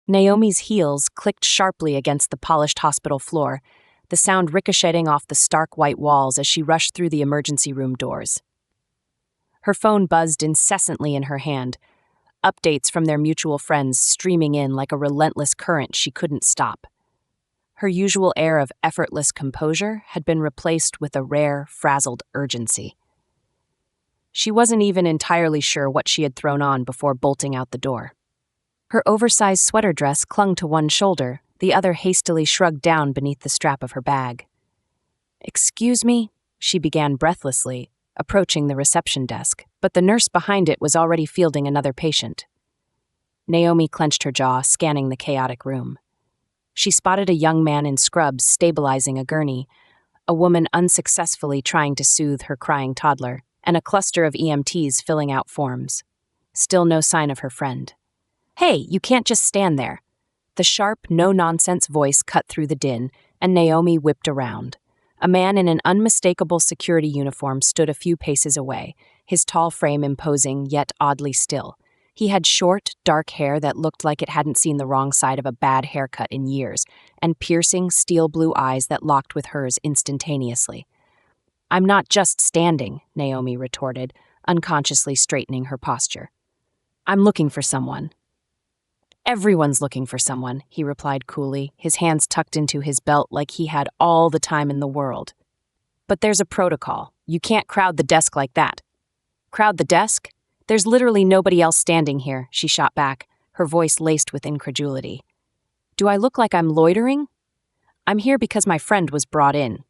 Naomi's heels clicked sharply against the polished hospital floor, the sound ricocheting off the stark white walls as she rushed through the emergency room doors. Her phone buzzed incessantly in her hand, updates from their mutual friends streaming in like a relentless current she couldn't stop. Her usual air of effortless composure had been replaced with a rare, frazzled urgency. She wasn't even entirely sure what she had thrown on before bolting out the door. Her oversized sweater dress clung to one shoulder, the other hastily shrugged down beneath the strap of her bag. "Excuse me," she began breathlessly, approaching the reception desk, but the nurse behind it was already fielding another patient. Naomi clenched her jaw, scanning the chaotic room. She spotted a young man in scrubs stabilizing a gurney, a woman unsuccessfully trying to soothe her crying toddler, and a cluster of EMTs filling out forms. Still no sign of her friend. "Hey, you can't just stand there." The sharp, no-nonsense voice cut through the din, and Naomi whipped around. A man in an unmistakable security uniform stood a few paces away, his tall frame imposing yet oddly still. He had short, dark hair that looked like it hadn't seen the wrong side of a bad haircut in years, and piercing, steel-blue eyes that locked with hers instantaneously. "I'm not just standing," Naomi retorted, unconsciously straightening her posture. "I'm looking for someone." "Everyone's looking for someone," he replied coolly, his hands tucked into his belt like he had all the time in the world. "But there's a protocol. You can't crowd the desk like that." "Crowd the desk? There's literally nobody else standing here," she shot back, her voice laced with incredulity. "Do I look like I'm loitering? I'm here because my friend was brought in."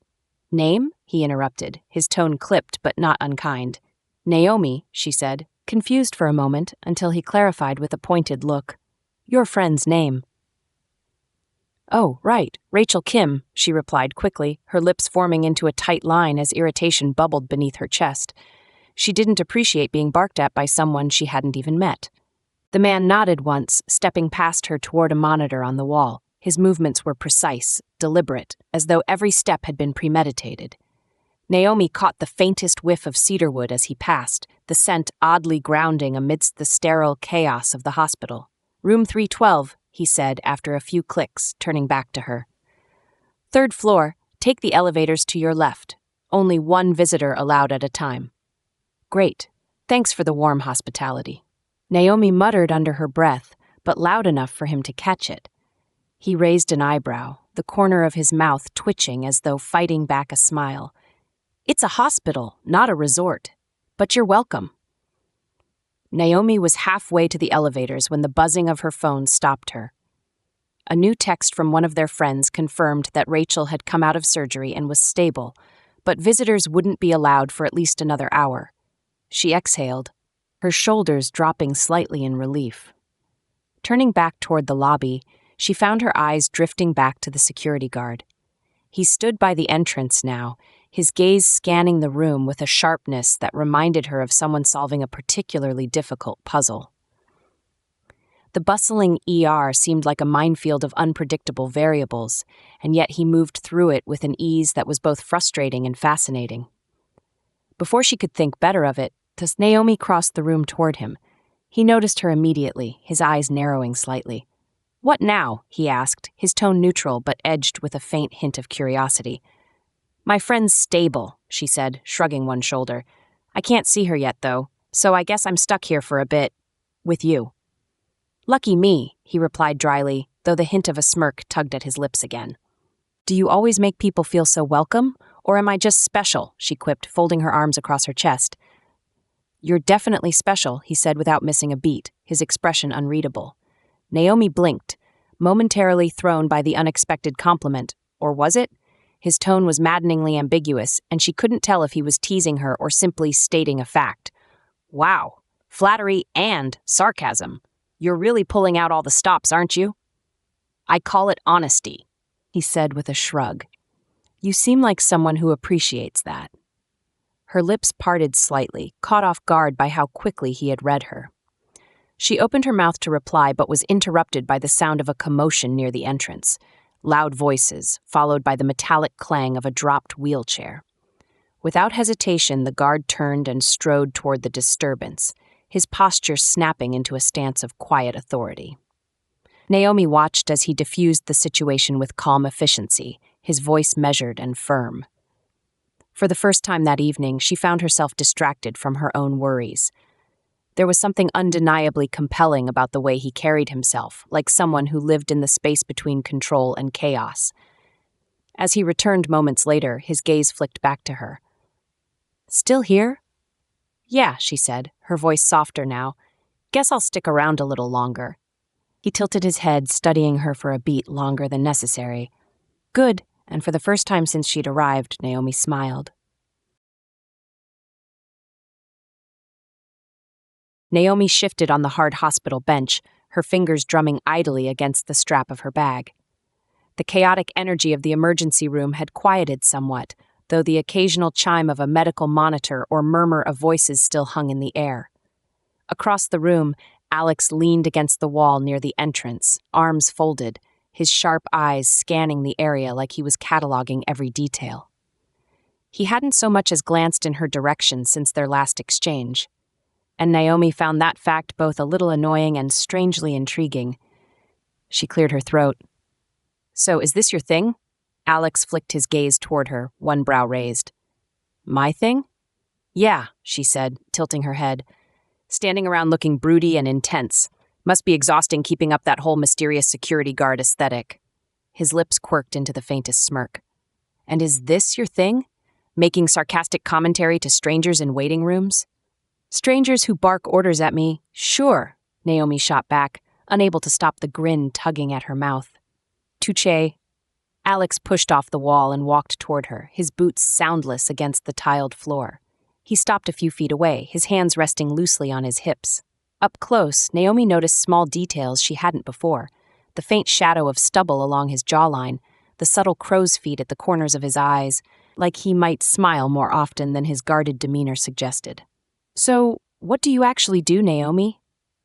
"Name?" he interrupted, his tone clipped but not unkind. "Naomi," she said, confused for a moment until he clarified with a pointed look. "Your friend's name." "Oh, right, Rachel Kim," she replied quickly, her lips forming into a tight line as irritation bubbled beneath her chest. She didn't appreciate being barked at by someone she hadn't even met. The man nodded once, stepping past her toward a monitor on the wall. His movements were precise, deliberate, as though every step had been premeditated. Naomi caught the faintest whiff of cedarwood as he passed, the scent oddly grounding amidst the sterile chaos of the hospital. "Room 312, he said after a few clicks, turning back to her. "Third floor, take the elevators to your left. Only one visitor allowed at a time." "Great. Thanks for the warm hospitality." Naomi muttered under her breath, but loud enough for him to catch it. He raised an eyebrow, the corner of his mouth twitching as though fighting back a smile. "It's a hospital, not a resort. But you're welcome." Naomi was halfway to the elevators when the buzzing of her phone stopped her. A new text from one of their friends confirmed that Rachel had come out of surgery and was stable, but visitors wouldn't be allowed for at least another hour. She exhaled, her shoulders dropping slightly in relief. Turning back toward the lobby, she found her eyes drifting back to the security guard. He stood by the entrance now, his gaze scanning the room with a sharpness that reminded her of someone solving a particularly difficult puzzle. The bustling ER seemed like a minefield of unpredictable variables, and yet he moved through it with an ease that was both frustrating and fascinating. Before she could think better of it, Naomi crossed the room toward him. He noticed her immediately, his eyes narrowing slightly. "What now?" he asked, his tone neutral but edged with a faint hint of curiosity. "My friend's stable," she said, shrugging one shoulder. "I can't see her yet, though, so I guess I'm stuck here for a bit. With you." "Lucky me," he replied dryly, though the hint of a smirk tugged at his lips again. "Do you always make people feel so welcome? Or am I just special?" she quipped, folding her arms across her chest. "You're definitely special," he said without missing a beat, his expression unreadable. Naomi blinked, momentarily thrown by the unexpected compliment. Or was it? His tone was maddeningly ambiguous, and she couldn't tell if he was teasing her or simply stating a fact. "Wow, flattery and sarcasm. You're really pulling out all the stops, aren't you?" "I call it honesty," he said with a shrug. "You seem like someone who appreciates that." Her lips parted slightly, caught off guard by how quickly he had read her. She opened her mouth to reply but was interrupted by the sound of a commotion near the entrance. Loud voices, followed by the metallic clang of a dropped wheelchair. Without hesitation, the guard turned and strode toward the disturbance, his posture snapping into a stance of quiet authority. Naomi watched as he diffused the situation with calm efficiency, his voice measured and firm. For the first time that evening, she found herself distracted from her own worries. There was something undeniably compelling about the way he carried himself, like someone who lived in the space between control and chaos. As he returned moments later, his gaze flicked back to her. "Still here?" "Yeah," she said, her voice softer now. "Guess I'll stick around a little longer." He tilted his head, studying her for a beat longer than necessary. "Good," and for the first time since she'd arrived, Naomi smiled. Naomi shifted on the hard hospital bench, her fingers drumming idly against the strap of her bag. The chaotic energy of the emergency room had quieted somewhat, though the occasional chime of a medical monitor or murmur of voices still hung in the air. Across the room, Alex leaned against the wall near the entrance, arms folded, his sharp eyes scanning the area like he was cataloging every detail. He hadn't so much as glanced in her direction since their last exchange, and Naomi found that fact both a little annoying and strangely intriguing. She cleared her throat. "So, is this your thing?" Alex flicked his gaze toward her, one brow raised. "My thing?" "Yeah," she said, tilting her head. "Standing around looking broody and intense. Must be exhausting keeping up that whole mysterious security guard aesthetic." His lips quirked into the faintest smirk. "And is this your thing? Making sarcastic commentary to strangers in waiting rooms?" "Strangers who bark orders at me, sure," Naomi shot back, unable to stop the grin tugging at her mouth. "Touché." Alex pushed off the wall and walked toward her, his boots soundless against the tiled floor. He stopped a few feet away, his hands resting loosely on his hips. Up close, Naomi noticed small details she hadn't before: the faint shadow of stubble along his jawline, the subtle crow's feet at the corners of his eyes, like he might smile more often than his guarded demeanor suggested. "So, what do you actually do, Naomi?"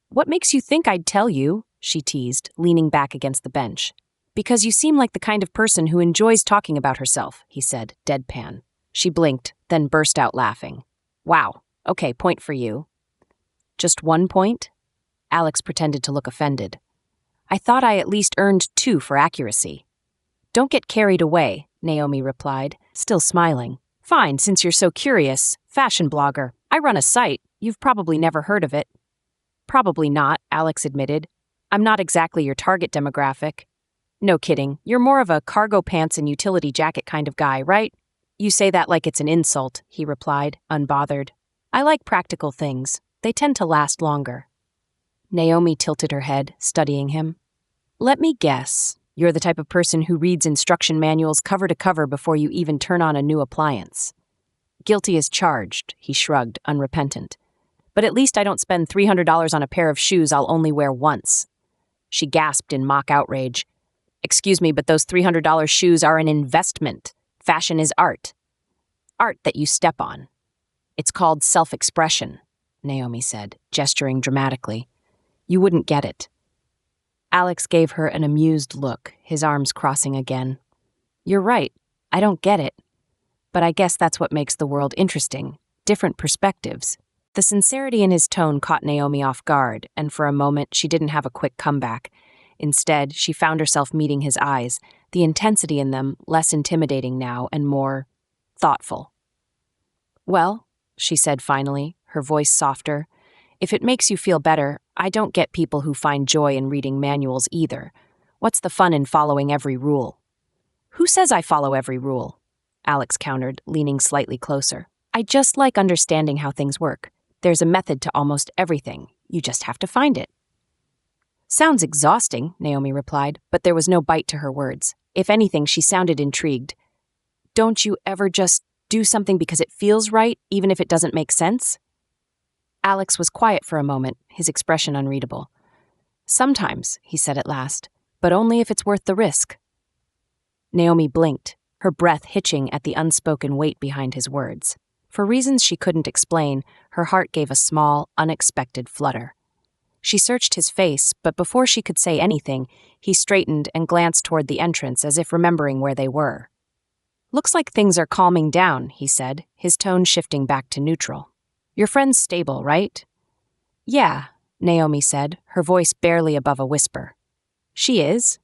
"What makes you think I'd tell you?" she teased, leaning back against the bench. "Because you seem like the kind of person who enjoys talking about herself," he said, deadpan. She blinked, then burst out laughing. "Wow, okay, point for you." "Just 1 point?" Alex pretended to look offended. "I thought I at least earned 2 for accuracy." "Don't get carried away," Naomi replied, still smiling. "Fine, since you're so curious. Fashion blogger. I run a site. You've probably never heard of it." "Probably not," Alex admitted. "I'm not exactly your target demographic." "No kidding. You're more of a cargo pants and utility jacket kind of guy, right?" "You say that like it's an insult," he replied, unbothered. "I like practical things. They tend to last longer." Naomi tilted her head, studying him. "Let me guess. You're the type of person who reads instruction manuals cover to cover before you even turn on a new appliance." "Guilty as charged," he shrugged, unrepentant. "But at least I don't spend $300 on a pair of shoes I'll only wear once." She gasped in mock outrage. "Excuse me, but those $300 shoes are an investment. Fashion is art. Art that you step on. It's called self-expression," Naomi said, gesturing dramatically. "You wouldn't get it." Alex gave her an amused look, his arms crossing again. "You're right. I don't get it. But I guess that's what makes the world interesting. Different perspectives." The sincerity in his tone caught Naomi off guard, and for a moment she didn't have a quick comeback. Instead, she found herself meeting his eyes, the intensity in them less intimidating now and more thoughtful. "Well," she said finally, her voice softer, "if it makes you feel better, I don't get people who find joy in reading manuals either. What's the fun in following every rule?" "Who says I follow every rule?" Alex countered, leaning slightly closer. "I just like understanding how things work. There's a method to almost everything. You just have to find it." "Sounds exhausting," Naomi replied, but there was no bite to her words. If anything, she sounded intrigued. "Don't you ever just do something because it feels right, even if it doesn't make sense?" Alex was quiet for a moment, his expression unreadable. "Sometimes," he said at last, "but only if it's worth the risk." Naomi blinked, her breath hitching at the unspoken weight behind his words. For reasons she couldn't explain, her heart gave a small, unexpected flutter. She searched his face, but before she could say anything, he straightened and glanced toward the entrance as if remembering where they were. "Looks like things are calming down," he said, his tone shifting back to neutral. "Your friend's stable, right?" "Yeah," Naomi said, her voice barely above a whisper. She is.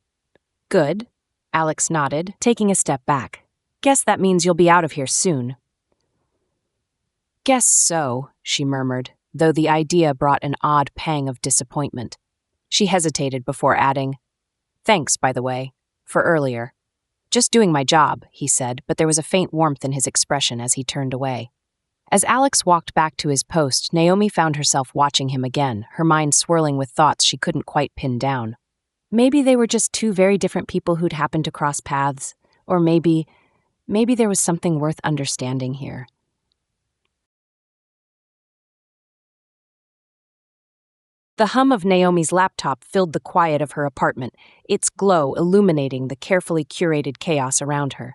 Good, Alex nodded, taking a step back. Guess that means you'll be out of here soon. Guess so, she murmured, though the idea brought an odd pang of disappointment. She hesitated before adding, Thanks, by the way, for earlier. Just doing my job, he said, but there was a faint warmth in his expression as he turned away. As Alex walked back to his post, Naomi found herself watching him again, her mind swirling with thoughts she couldn't quite pin down. Maybe they were just two very different people who'd happened to cross paths, or maybe there was something worth understanding here. The hum of Naomi's laptop filled the quiet of her apartment, its glow illuminating the carefully curated chaos around her.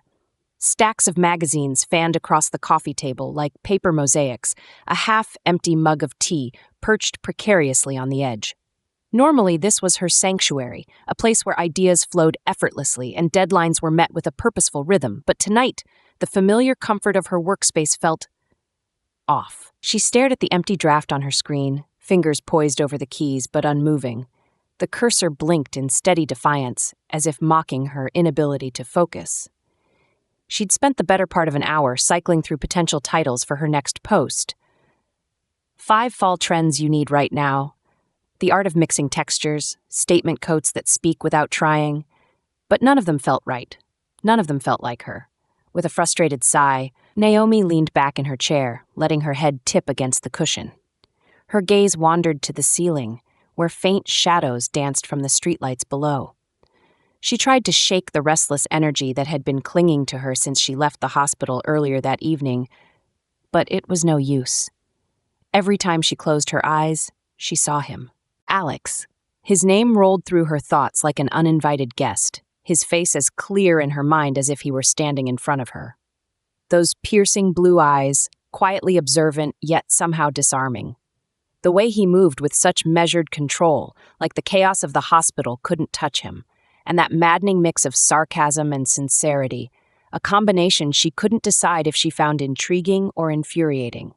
Stacks of magazines fanned across the coffee table like paper mosaics, a half-empty mug of tea perched precariously on the edge. Normally, this was her sanctuary, a place where ideas flowed effortlessly and deadlines were met with a purposeful rhythm, but tonight, the familiar comfort of her workspace felt off. She stared at the empty draft on her screen, fingers poised over the keys but unmoving. The cursor blinked in steady defiance, as if mocking her inability to focus. She'd spent the better part of an hour cycling through potential titles for her next post. 5 fall trends you need right now. The art of mixing textures, statement coats that speak without trying. But none of them felt right. None of them felt like her. With a frustrated sigh, Naomi leaned back in her chair, letting her head tip against the cushion. Her gaze wandered to the ceiling, where faint shadows danced from the streetlights below. She tried to shake the restless energy that had been clinging to her since she left the hospital earlier that evening, but it was no use. Every time she closed her eyes, she saw him. Alex. His name rolled through her thoughts like an uninvited guest, his face as clear in her mind as if he were standing in front of her. Those piercing blue eyes, quietly observant yet somehow disarming. The way he moved with such measured control, like the chaos of the hospital couldn't touch him, and that maddening mix of sarcasm and sincerity, a combination she couldn't decide if she found intriguing or infuriating.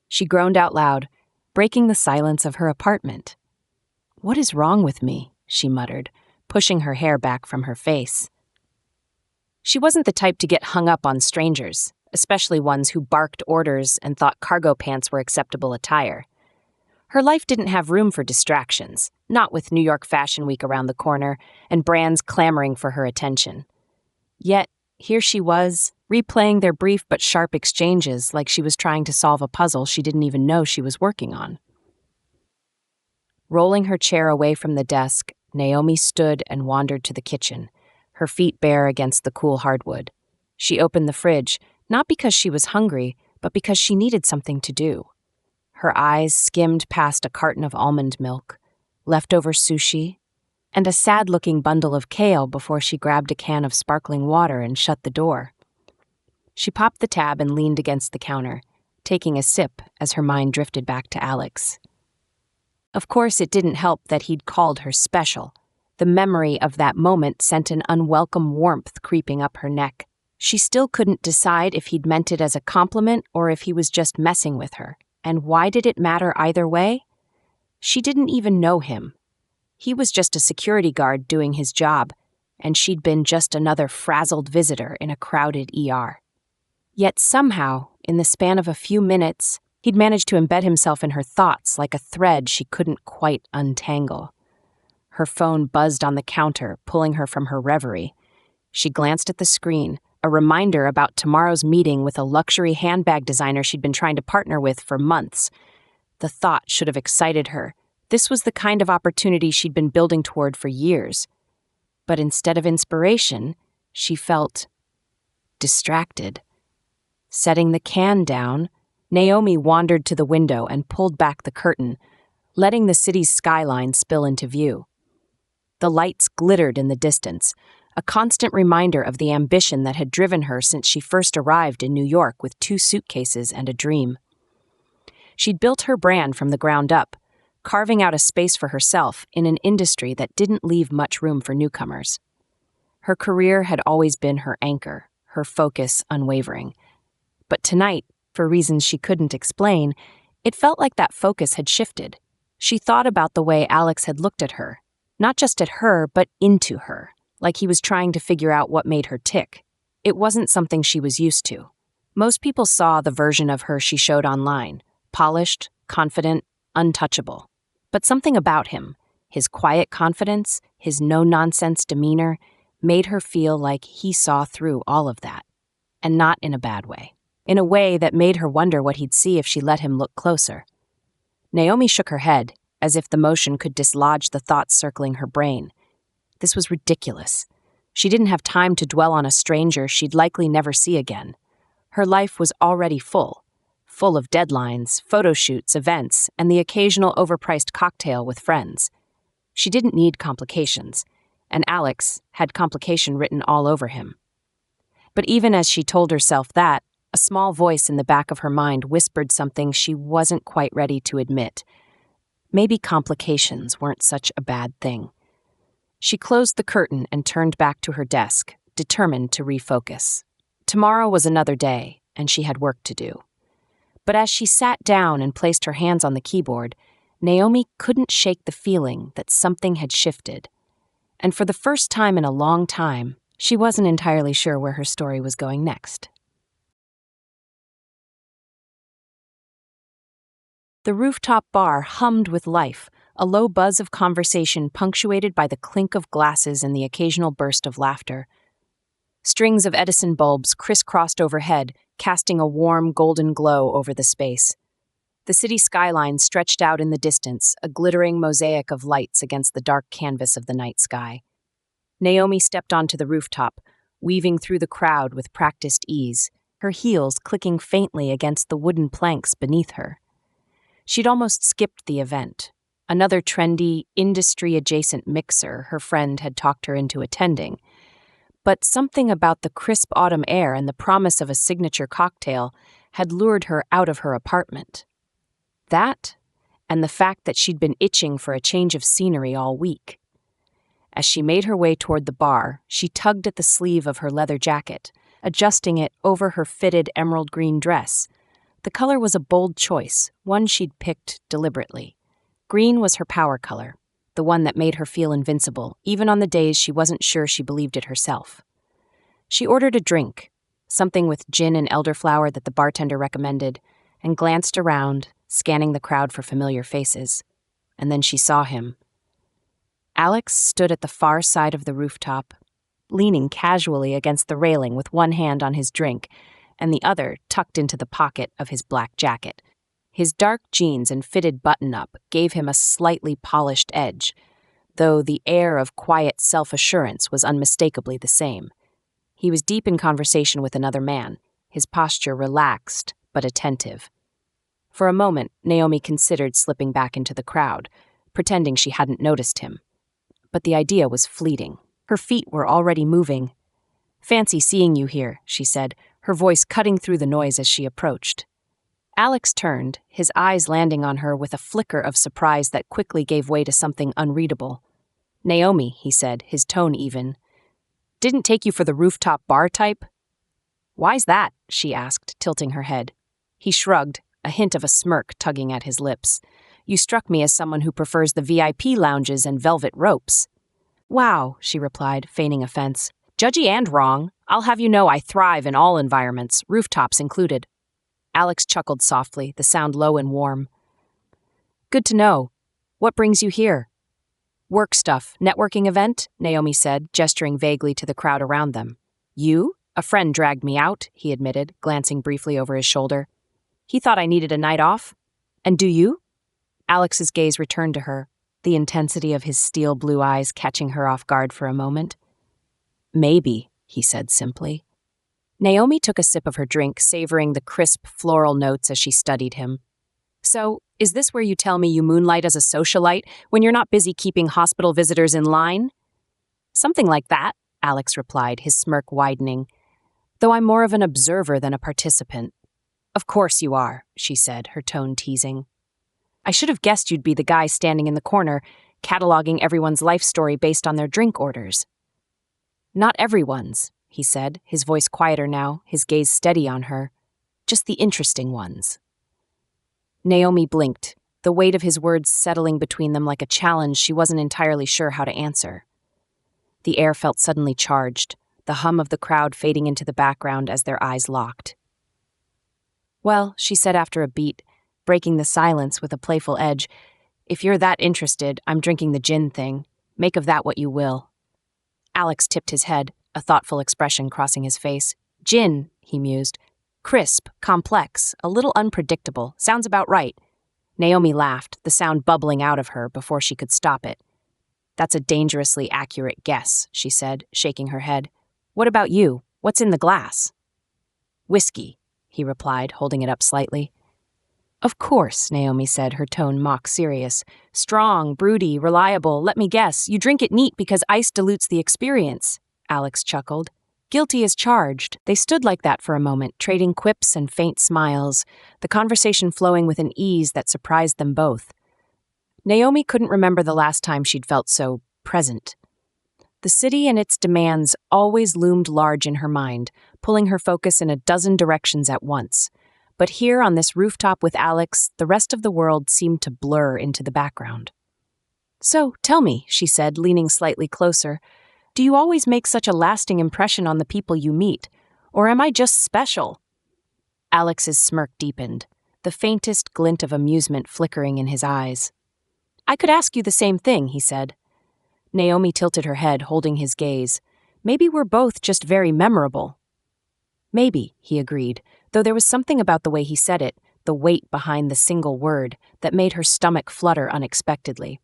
She groaned out loud, breaking the silence of her apartment. "What is wrong with me?" she muttered, pushing her hair back from her face. She wasn't the type to get hung up on strangers, especially ones who barked orders and thought cargo pants were acceptable attire. Her life didn't have room for distractions, not with New York Fashion Week around the corner and brands clamoring for her attention. Yet, here she was, replaying their brief but sharp exchanges like she was trying to solve a puzzle she didn't even know she was working on. Rolling her chair away from the desk, Naomi stood and wandered to the kitchen, her feet bare against the cool hardwood. She opened the fridge, not because she was hungry, but because she needed something to do. Her eyes skimmed past a carton of almond milk, leftover sushi, and a sad-looking bundle of kale before she grabbed a can of sparkling water and shut the door. She popped the tab and leaned against the counter, taking a sip as her mind drifted back to Alex. Of course, it didn't help that he'd called her special. The memory of that moment sent an unwelcome warmth creeping up her neck. She still couldn't decide if he'd meant it as a compliment or if he was just messing with her. And why did it matter either way? She didn't even know him. He was just a security guard doing his job, and she'd been just another frazzled visitor in a crowded ER. Yet somehow, in the span of a few minutes, he'd managed to embed himself in her thoughts like a thread she couldn't quite untangle. Her phone buzzed on the counter, pulling her from her reverie. She glanced at the screen, a reminder about tomorrow's meeting with a luxury handbag designer she'd been trying to partner with for months. The thought should have excited her. This was the kind of opportunity she'd been building toward for years. But instead of inspiration, she felt distracted. Setting the can down, Naomi wandered to the window and pulled back the curtain, letting the city's skyline spill into view. The lights glittered in the distance, a constant reminder of the ambition that had driven her since she first arrived in New York with 2 suitcases and a dream. She'd built her brand from the ground up, carving out a space for herself in an industry that didn't leave much room for newcomers. Her career had always been her anchor, her focus unwavering. But tonight, for reasons she couldn't explain, it felt like that focus had shifted. She thought about the way Alex had looked at her, Not just at her, but into her, like he was trying to figure out what made her tick. It wasn't something she was used to. Most people saw the version of her she showed online, polished, confident, untouchable. But something about him, his quiet confidence, his no-nonsense demeanor, made her feel like he saw through all of that. And not in a bad way. In a way that made her wonder what he'd see if she let him look closer. Naomi shook her head, as if the motion could dislodge the thoughts circling her brain. This was ridiculous. She didn't have time to dwell on a stranger she'd likely never see again. Her life was already full of deadlines, photo shoots, events, and the occasional overpriced cocktail with friends. She didn't need complications, and Alex had complication written all over him. But even as she told herself that, a small voice in the back of her mind whispered something she wasn't quite ready to admit. Maybe complications weren't such a bad thing. She closed the curtain and turned back to her desk, determined to refocus. Tomorrow was another day, and she had work to do. But as she sat down and placed her hands on the keyboard, Naomi couldn't shake the feeling that something had shifted. And for the first time in a long time, she wasn't entirely sure where her story was going next. The rooftop bar hummed with life, a low buzz of conversation punctuated by the clink of glasses and the occasional burst of laughter. Strings of Edison bulbs crisscrossed overhead, casting a warm, golden glow over the space. The city skyline stretched out in the distance, a glittering mosaic of lights against the dark canvas of the night sky. Naomi stepped onto the rooftop, weaving through the crowd with practiced ease, her heels clicking faintly against the wooden planks beneath her. She'd almost skipped the event, another trendy, industry-adjacent mixer her friend had talked her into attending. But something about the crisp autumn air and the promise of a signature cocktail had lured her out of her apartment. That, and the fact that she'd been itching for a change of scenery all week. As she made her way toward the bar, she tugged at the sleeve of her leather jacket, adjusting it over her fitted emerald green dress. The color was a bold choice, one she'd picked deliberately. Green was her power color, the one that made her feel invincible, even on the days she wasn't sure she believed it herself. She ordered a drink, something with gin and elderflower that the bartender recommended, and glanced around, scanning the crowd for familiar faces. And then she saw him. Alex stood at the far side of the rooftop, leaning casually against the railing with one hand on his drink and the other tucked into the pocket of his black jacket. His dark jeans and fitted button-up gave him a slightly polished edge, though the air of quiet self-assurance was unmistakably the same. He was deep in conversation with another man, his posture relaxed but attentive. For a moment, Naomi considered slipping back into the crowd, pretending she hadn't noticed him. But the idea was fleeting. Her feet were already moving. "Fancy seeing you here," she said, her voice cutting through the noise as she approached. Alex turned, his eyes landing on her with a flicker of surprise that quickly gave way to something unreadable. "Naomi," he said, his tone even. "Didn't take you for the rooftop bar type?" "Why's that?" she asked, tilting her head. He shrugged, a hint of a smirk tugging at his lips. "You struck me as someone who prefers the VIP lounges and velvet ropes." "Wow," she replied, feigning offense. "Judgy and wrong. I'll have you know I thrive in all environments, rooftops included." Alex chuckled softly, the sound low and warm. "Good to know. What brings you here?" "Work stuff, networking event," Naomi said, gesturing vaguely to the crowd around them. "You? A friend dragged me out," he admitted, glancing briefly over his shoulder. "He thought I needed a night off. And do you?" Alex's gaze returned to her, the intensity of his steel blue eyes catching her off guard for a moment. "Maybe," he said simply. Naomi took a sip of her drink, savoring the crisp floral notes as she studied him. "So, is this where you tell me you moonlight as a socialite when you're not busy keeping hospital visitors in line?" "Something like that," Alex replied, his smirk widening, "though I'm more of an observer than a participant." "Of course you are," she said, her tone teasing. "I should have guessed you'd be the guy standing in the corner, cataloging everyone's life story based on their drink orders." "Not everyone's," he said, his voice quieter now, his gaze steady on her. "Just the interesting ones." Naomi blinked, the weight of his words settling between them like a challenge she wasn't entirely sure how to answer. The air felt suddenly charged, the hum of the crowd fading into the background as their eyes locked. "Well," she said after a beat, breaking the silence with a playful edge, "if you're that interested, I'm drinking the gin thing. Make of that what you will." Alex tipped his head, a thoughtful expression crossing his face. "Gin," he mused. "Crisp, complex, a little unpredictable. Sounds about right." Naomi laughed, the sound bubbling out of her before she could stop it. "That's a dangerously accurate guess," she said, shaking her head. "What about you? What's in the glass?" "Whiskey," he replied, holding it up slightly. "Of course," Naomi said, her tone mock serious. "Strong, broody, reliable. Let me guess, you drink it neat because ice dilutes the experience." Alex chuckled. Guilty as charged. They stood like that for a moment, trading quips and faint smiles, the conversation flowing with an ease that surprised them both. Naomi couldn't remember the last time she'd felt so present. The city and its demands always loomed large in her mind, pulling her focus in a dozen directions at once. But here on this rooftop with Alex, the rest of the world seemed to blur into the background. "So, tell me," she said, leaning slightly closer, "do you always make such a lasting impression on the people you meet? Or am I just special?" Alex's smirk deepened, the faintest glint of amusement flickering in his eyes. "I could ask you the same thing," he said. Naomi tilted her head, holding his gaze. "Maybe we're both just very memorable." "Maybe," he agreed, though there was something about the way he said it, the weight behind the single word, that made her stomach flutter unexpectedly.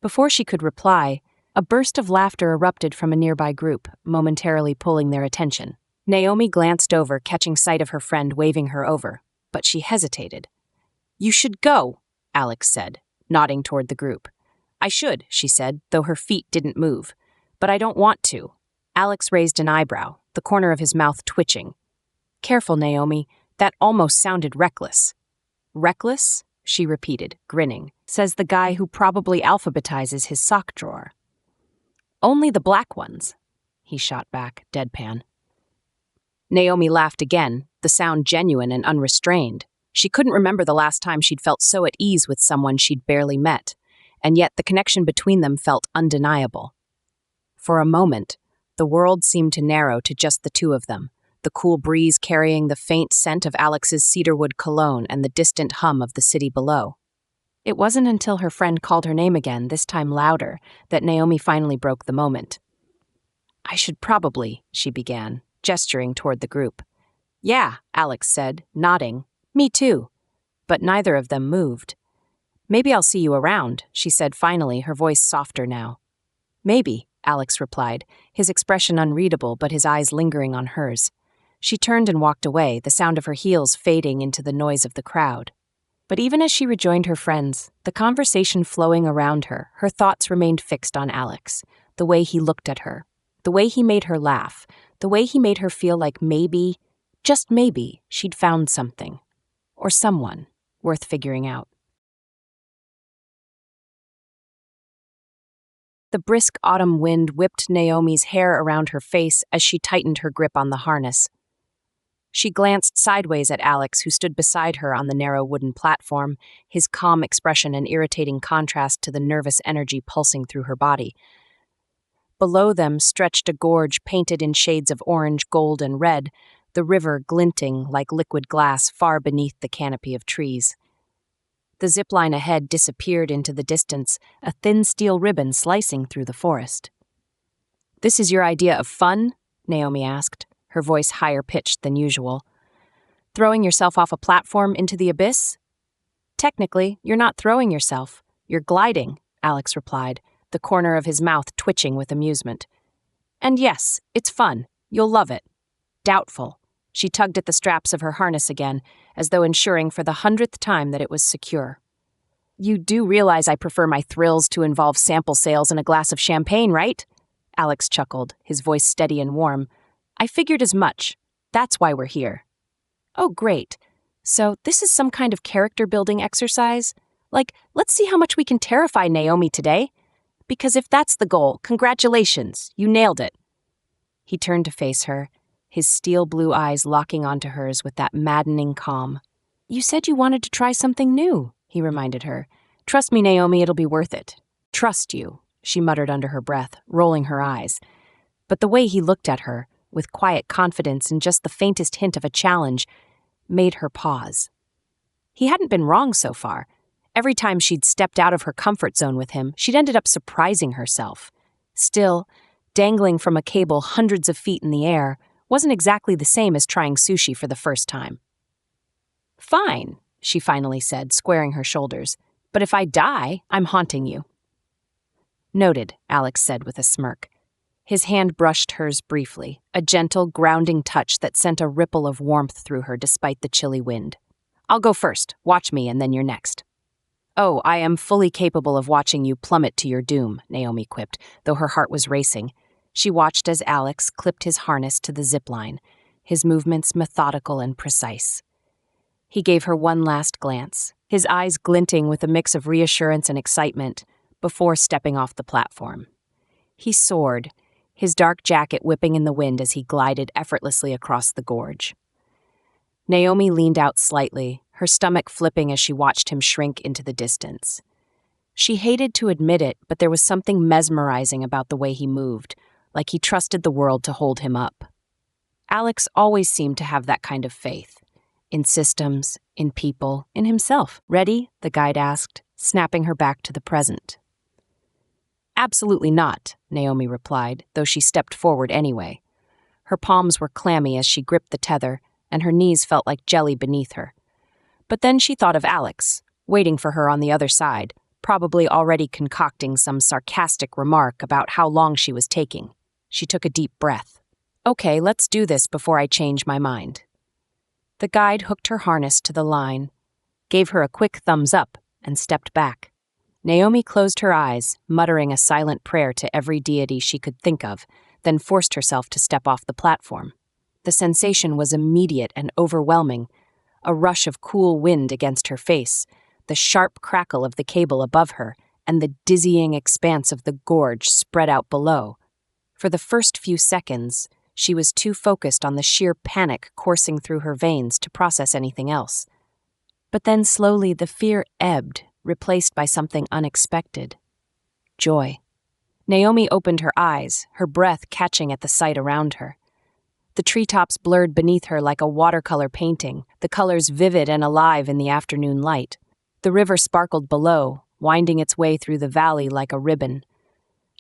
Before she could reply, a burst of laughter erupted from a nearby group, momentarily pulling their attention. Naomi glanced over, catching sight of her friend waving her over, but she hesitated. "You should go," Alex said, nodding toward the group. "I should," she said, though her feet didn't move. "But I don't want to." Alex raised an eyebrow, the corner of his mouth twitching. "Careful, Naomi. That almost sounded reckless." "Reckless?" she repeated, grinning. "Says the guy who probably alphabetizes his sock drawer." "Only the black ones," he shot back, deadpan. Naomi laughed again, the sound genuine and unrestrained. She couldn't remember the last time she'd felt so at ease with someone she'd barely met, and yet the connection between them felt undeniable. For a moment, the world seemed to narrow to just the two of them, the cool breeze carrying the faint scent of Alex's cedarwood cologne and the distant hum of the city below. It wasn't until her friend called her name again, this time louder, that Naomi finally broke the moment. "I should probably," she began, gesturing toward the group. "Yeah," Alex said, nodding. "Me too." But neither of them moved. "Maybe I'll see you around," she said finally, her voice softer now. "Maybe," Alex replied, his expression unreadable but his eyes lingering on hers. She turned and walked away, the sound of her heels fading into the noise of the crowd. But even as she rejoined her friends, the conversation flowing around her, her thoughts remained fixed on Alex, the way he looked at her, the way he made her laugh, the way he made her feel like maybe, just maybe, she'd found something, or someone, worth figuring out. The brisk autumn wind whipped Naomi's hair around her face as she tightened her grip on the harness. She glanced sideways at Alex, who stood beside her on the narrow wooden platform, his calm expression an irritating contrast to the nervous energy pulsing through her body. Below them stretched a gorge painted in shades of orange, gold, and red, the river glinting like liquid glass far beneath the canopy of trees. The zipline ahead disappeared into the distance, a thin steel ribbon slicing through the forest. "This is your idea of fun?" Naomi asked, her voice higher pitched than usual. "Throwing yourself off a platform into the abyss?" "Technically, you're not throwing yourself. You're gliding," Alex replied, the corner of his mouth twitching with amusement. "And yes, it's fun. You'll love it." Doubtful. She tugged at the straps of her harness again, as though ensuring for the 100th time that it was secure. "You do realize I prefer my thrills to involve sample sales and a glass of champagne, right?" Alex chuckled, his voice steady and warm. "I figured as much. That's why we're here." "Oh, great. So this is some kind of character-building exercise? Like, let's see how much we can terrify Naomi today? Because if that's the goal, congratulations, you nailed it." He turned to face her, his steel blue eyes locking onto hers with that maddening calm. "You said you wanted to try something new," he reminded her. Trust me, Naomi, it'll be worth it. Trust you, she muttered under her breath, rolling her eyes. But the way he looked at her, with quiet confidence and just the faintest hint of a challenge, made her pause. He hadn't been wrong so far. Every time she'd stepped out of her comfort zone with him, she'd ended up surprising herself. Still, dangling from a cable hundreds of feet in the air wasn't exactly the same as trying sushi for the first time. Fine, she finally said, squaring her shoulders. But if I die, I'm haunting you. Noted, Alex said with a smirk. His hand brushed hers briefly, a gentle, grounding touch that sent a ripple of warmth through her despite the chilly wind. I'll go first, watch me, and then you're next. Oh, I am fully capable of watching you plummet to your doom, Naomi quipped, though her heart was racing. She watched as Alex clipped his harness to the zip line, his movements methodical and precise. He gave her one last glance, his eyes glinting with a mix of reassurance and excitement, before stepping off the platform. He soared, his dark jacket whipping in the wind as he glided effortlessly across the gorge. Naomi leaned out slightly, her stomach flipping as she watched him shrink into the distance. She hated to admit it, but there was something mesmerizing about the way he moved, like he trusted the world to hold him up. Alex always seemed to have that kind of faith. In systems, in people, in himself. Ready? The guide asked, snapping her back to the present. Absolutely not, Naomi replied, though she stepped forward anyway. Her palms were clammy as she gripped the tether, and her knees felt like jelly beneath her. But then she thought of Alex, waiting for her on the other side, probably already concocting some sarcastic remark about how long she was taking. She took a deep breath. Okay, let's do this before I change my mind. The guide hooked her harness to the line, gave her a quick thumbs up, and stepped back. Naomi closed her eyes, muttering a silent prayer to every deity she could think of, then forced herself to step off the platform. The sensation was immediate and overwhelming, a rush of cool wind against her face, the sharp crackle of the cable above her, and the dizzying expanse of the gorge spread out below. For the first few seconds, she was too focused on the sheer panic coursing through her veins to process anything else. But then slowly the fear ebbed, replaced by something unexpected. Joy. Naomi opened her eyes, her breath catching at the sight around her. The treetops blurred beneath her like a watercolor painting, the colors vivid and alive in the afternoon light. The river sparkled below, winding its way through the valley like a ribbon.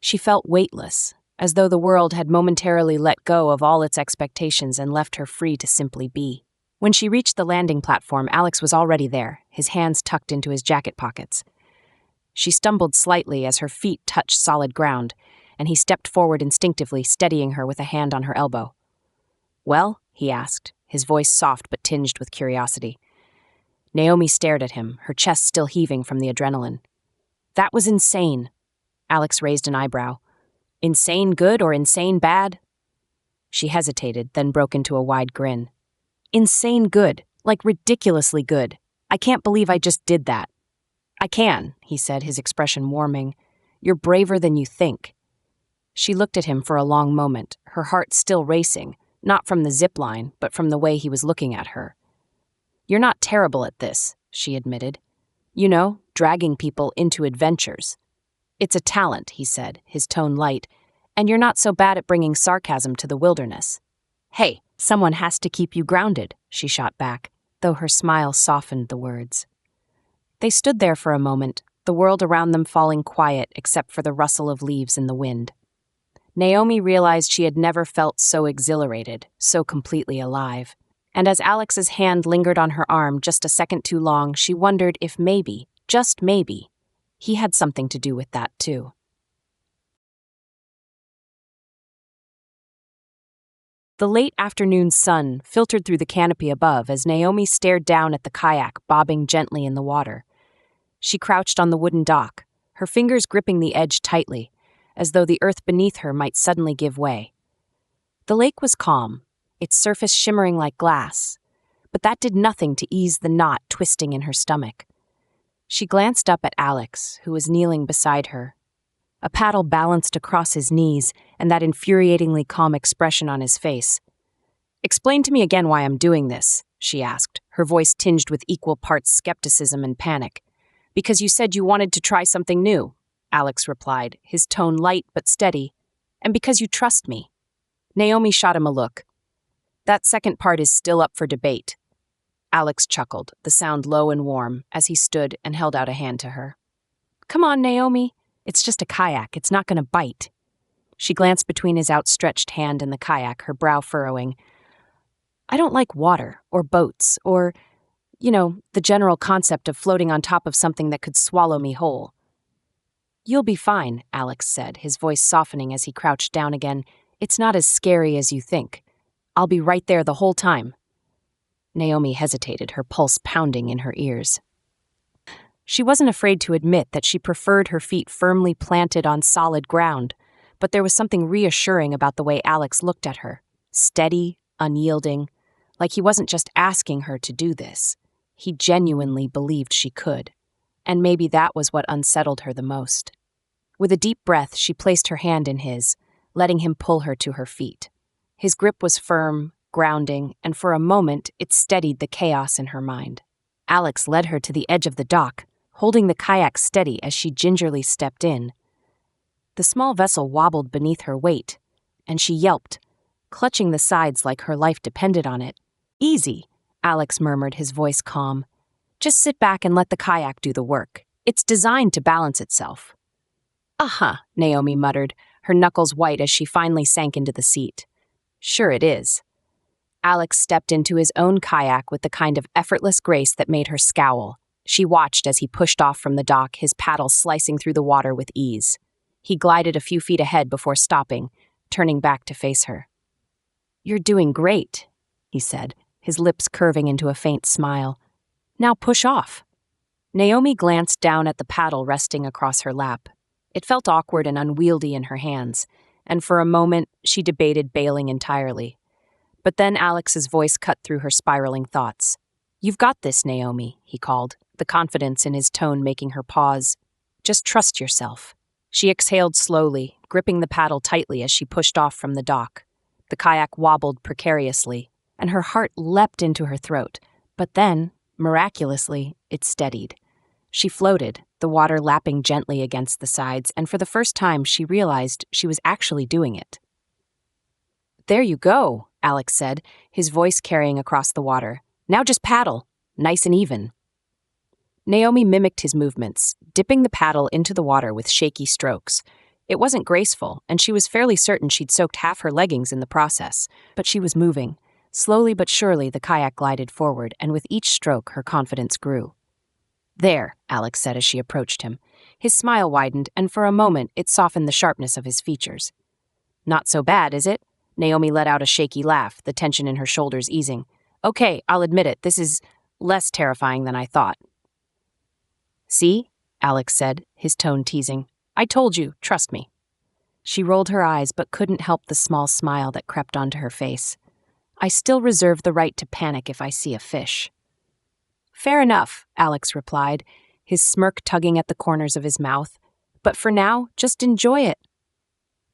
She felt weightless, as though the world had momentarily let go of all its expectations and left her free to simply be. When she reached the landing platform, Alex was already there, his hands tucked into his jacket pockets. She stumbled slightly as her feet touched solid ground, and he stepped forward instinctively, steadying her with a hand on her elbow. Well, he asked, his voice soft but tinged with curiosity. Naomi stared at him, her chest still heaving from the adrenaline. That was insane. Alex raised an eyebrow. Insane good or insane bad? She hesitated, then broke into a wide grin. Insane good, like ridiculously good. I can't believe I just did that. I can, he said, his expression warming. You're braver than you think. She looked at him for a long moment, her heart still racing, not from the zip line, but from the way he was looking at her. You're not terrible at this, she admitted. You know, dragging people into adventures. It's a talent, he said, his tone light, and you're not so bad at bringing sarcasm to the wilderness. Hey, someone has to keep you grounded, she shot back, though her smile softened the words. They stood there for a moment, the world around them falling quiet except for the rustle of leaves in the wind. Naomi realized she had never felt so exhilarated, so completely alive. And as Alex's hand lingered on her arm just a second too long, she wondered if maybe, just maybe, he had something to do with that too. The late afternoon sun filtered through the canopy above as Naomi stared down at the kayak bobbing gently in the water. She crouched on the wooden dock, her fingers gripping the edge tightly, as though the earth beneath her might suddenly give way. The lake was calm, its surface shimmering like glass, but that did nothing to ease the knot twisting in her stomach. She glanced up at Alex, who was kneeling beside her. A paddle balanced across his knees, and that infuriatingly calm expression on his face. Explain to me again why I'm doing this, she asked, her voice tinged with equal parts skepticism and panic. Because you said you wanted to try something new, Alex replied, his tone light but steady. And because you trust me. Naomi shot him a look. That second part is still up for debate. Alex chuckled, the sound low and warm, as he stood and held out a hand to her. Come on, Naomi. It's just a kayak. It's not going to bite. She glanced between his outstretched hand and the kayak, her brow furrowing. I don't like water, or boats, or, the general concept of floating on top of something that could swallow me whole. You'll be fine, Alex said, his voice softening as he crouched down again. It's not as scary as you think. I'll be right there the whole time. Naomi hesitated, her pulse pounding in her ears. She wasn't afraid to admit that she preferred her feet firmly planted on solid ground, but there was something reassuring about the way Alex looked at her, steady, unyielding, like he wasn't just asking her to do this. He genuinely believed she could, and maybe that was what unsettled her the most. With a deep breath, she placed her hand in his, letting him pull her to her feet. His grip was firm, grounding, and for a moment it steadied the chaos in her mind. Alex led her to the edge of the dock, holding the kayak steady as she gingerly stepped in. The small vessel wobbled beneath her weight, and she yelped, clutching the sides like her life depended on it. Easy, Alex murmured, his voice calm. Just sit back and let the kayak do the work. It's designed to balance itself. Naomi muttered, her knuckles white as she finally sank into the seat. Sure it is. Alex stepped into his own kayak with the kind of effortless grace that made her scowl. She watched as he pushed off from the dock, his paddle slicing through the water with ease. He glided a few feet ahead before stopping, turning back to face her. You're doing great, he said, his lips curving into a faint smile. Now push off. Naomi glanced down at the paddle resting across her lap. It felt awkward and unwieldy in her hands, and for a moment she debated bailing entirely. But then Alex's voice cut through her spiraling thoughts. You've got this, Naomi, he called, the confidence in his tone making her pause. Just trust yourself. She exhaled slowly, gripping the paddle tightly as she pushed off from the dock. The kayak wobbled precariously, and her heart leapt into her throat. But then, miraculously, it steadied. She floated, the water lapping gently against the sides, and for the first time she realized she was actually doing it. There you go, Alex said, his voice carrying across the water. Now just paddle, nice and even. Naomi mimicked his movements, dipping the paddle into the water with shaky strokes. It wasn't graceful, and she was fairly certain she'd soaked half her leggings in the process, but she was moving. Slowly but surely the kayak glided forward, and with each stroke her confidence grew. There, Alex said as she approached him. His smile widened, and for a moment it softened the sharpness of his features. Not so bad, is it? Naomi let out a shaky laugh, the tension in her shoulders easing. Okay, I'll admit it, this is less terrifying than I thought. See? Alex said, his tone teasing. I told you, trust me. She rolled her eyes but couldn't help the small smile that crept onto her face. I still reserve the right to panic if I see a fish. Fair enough, Alex replied, his smirk tugging at the corners of his mouth. But for now, just enjoy it.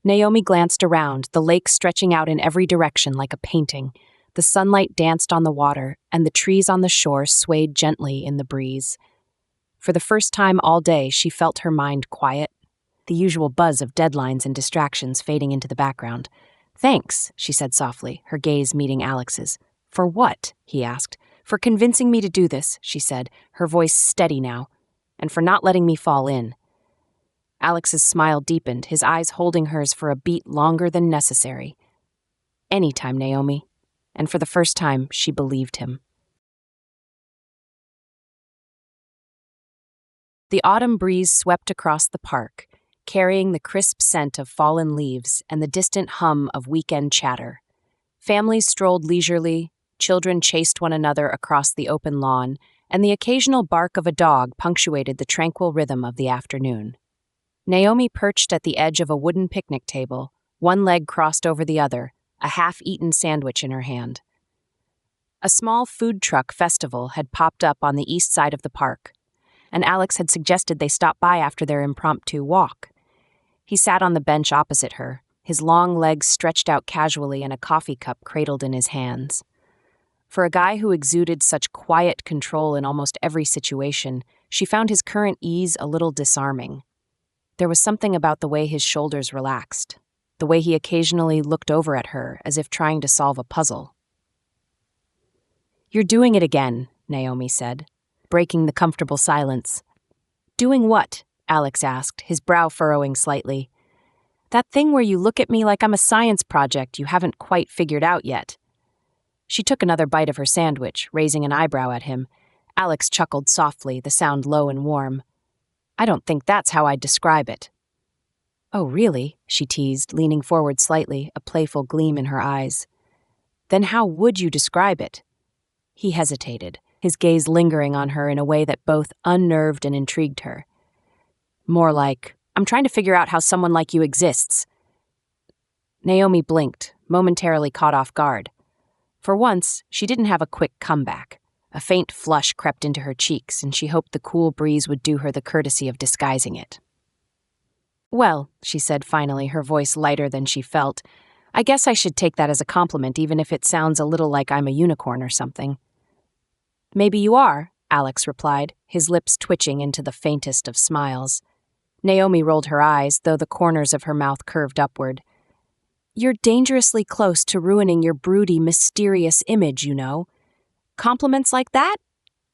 Naomi glanced around, the lake stretching out in every direction like a painting. The sunlight danced on the water, and the trees on the shore swayed gently in the breeze. For the first time all day, she felt her mind quiet, the usual buzz of deadlines and distractions fading into the background. Thanks, she said softly, her gaze meeting Alex's. For what? He asked. For convincing me to do this, she said, her voice steady now, and for not letting me fall in. Alex's smile deepened, his eyes holding hers for a beat longer than necessary. Anytime, Naomi. And for the first time, she believed him. The autumn breeze swept across the park, carrying the crisp scent of fallen leaves and the distant hum of weekend chatter. Families strolled leisurely, children chased one another across the open lawn, and the occasional bark of a dog punctuated the tranquil rhythm of the afternoon. Naomi perched at the edge of a wooden picnic table, one leg crossed over the other, a half-eaten sandwich in her hand. A small food truck festival had popped up on the east side of the park, and Alex had suggested they stop by after their impromptu walk. He sat on the bench opposite her, his long legs stretched out casually and a coffee cup cradled in his hands. For a guy who exuded such quiet control in almost every situation, She found his current ease a little disarming. There was something about the way his shoulders relaxed, the way he occasionally looked over at her as if trying to solve a puzzle. "You're doing it again," Naomi said, breaking the comfortable silence. "Doing what?" Alex asked, his brow furrowing slightly. "That thing where you look at me like I'm a science project you haven't quite figured out yet." She took another bite of her sandwich, raising an eyebrow at him. Alex chuckled softly, the sound low and warm. "I don't think that's how I'd describe it." "Oh, really?" she teased, leaning forward slightly, a playful gleam in her eyes. "Then how would you describe it?" He hesitated, his gaze lingering on her in a way that both unnerved and intrigued her. "More like, I'm trying to figure out how someone like you exists." Naomi blinked, momentarily caught off guard. For once, she didn't have a quick comeback. A faint flush crept into her cheeks, and she hoped the cool breeze would do her the courtesy of disguising it. "Well," she said finally, her voice lighter than she felt, "I guess I should take that as a compliment, even if it sounds a little like I'm a unicorn or something." "Maybe you are," Alex replied, his lips twitching into the faintest of smiles. Naomi rolled her eyes, though the corners of her mouth curved upward. "You're dangerously close to ruining your broody, mysterious image, you know. Compliments like that?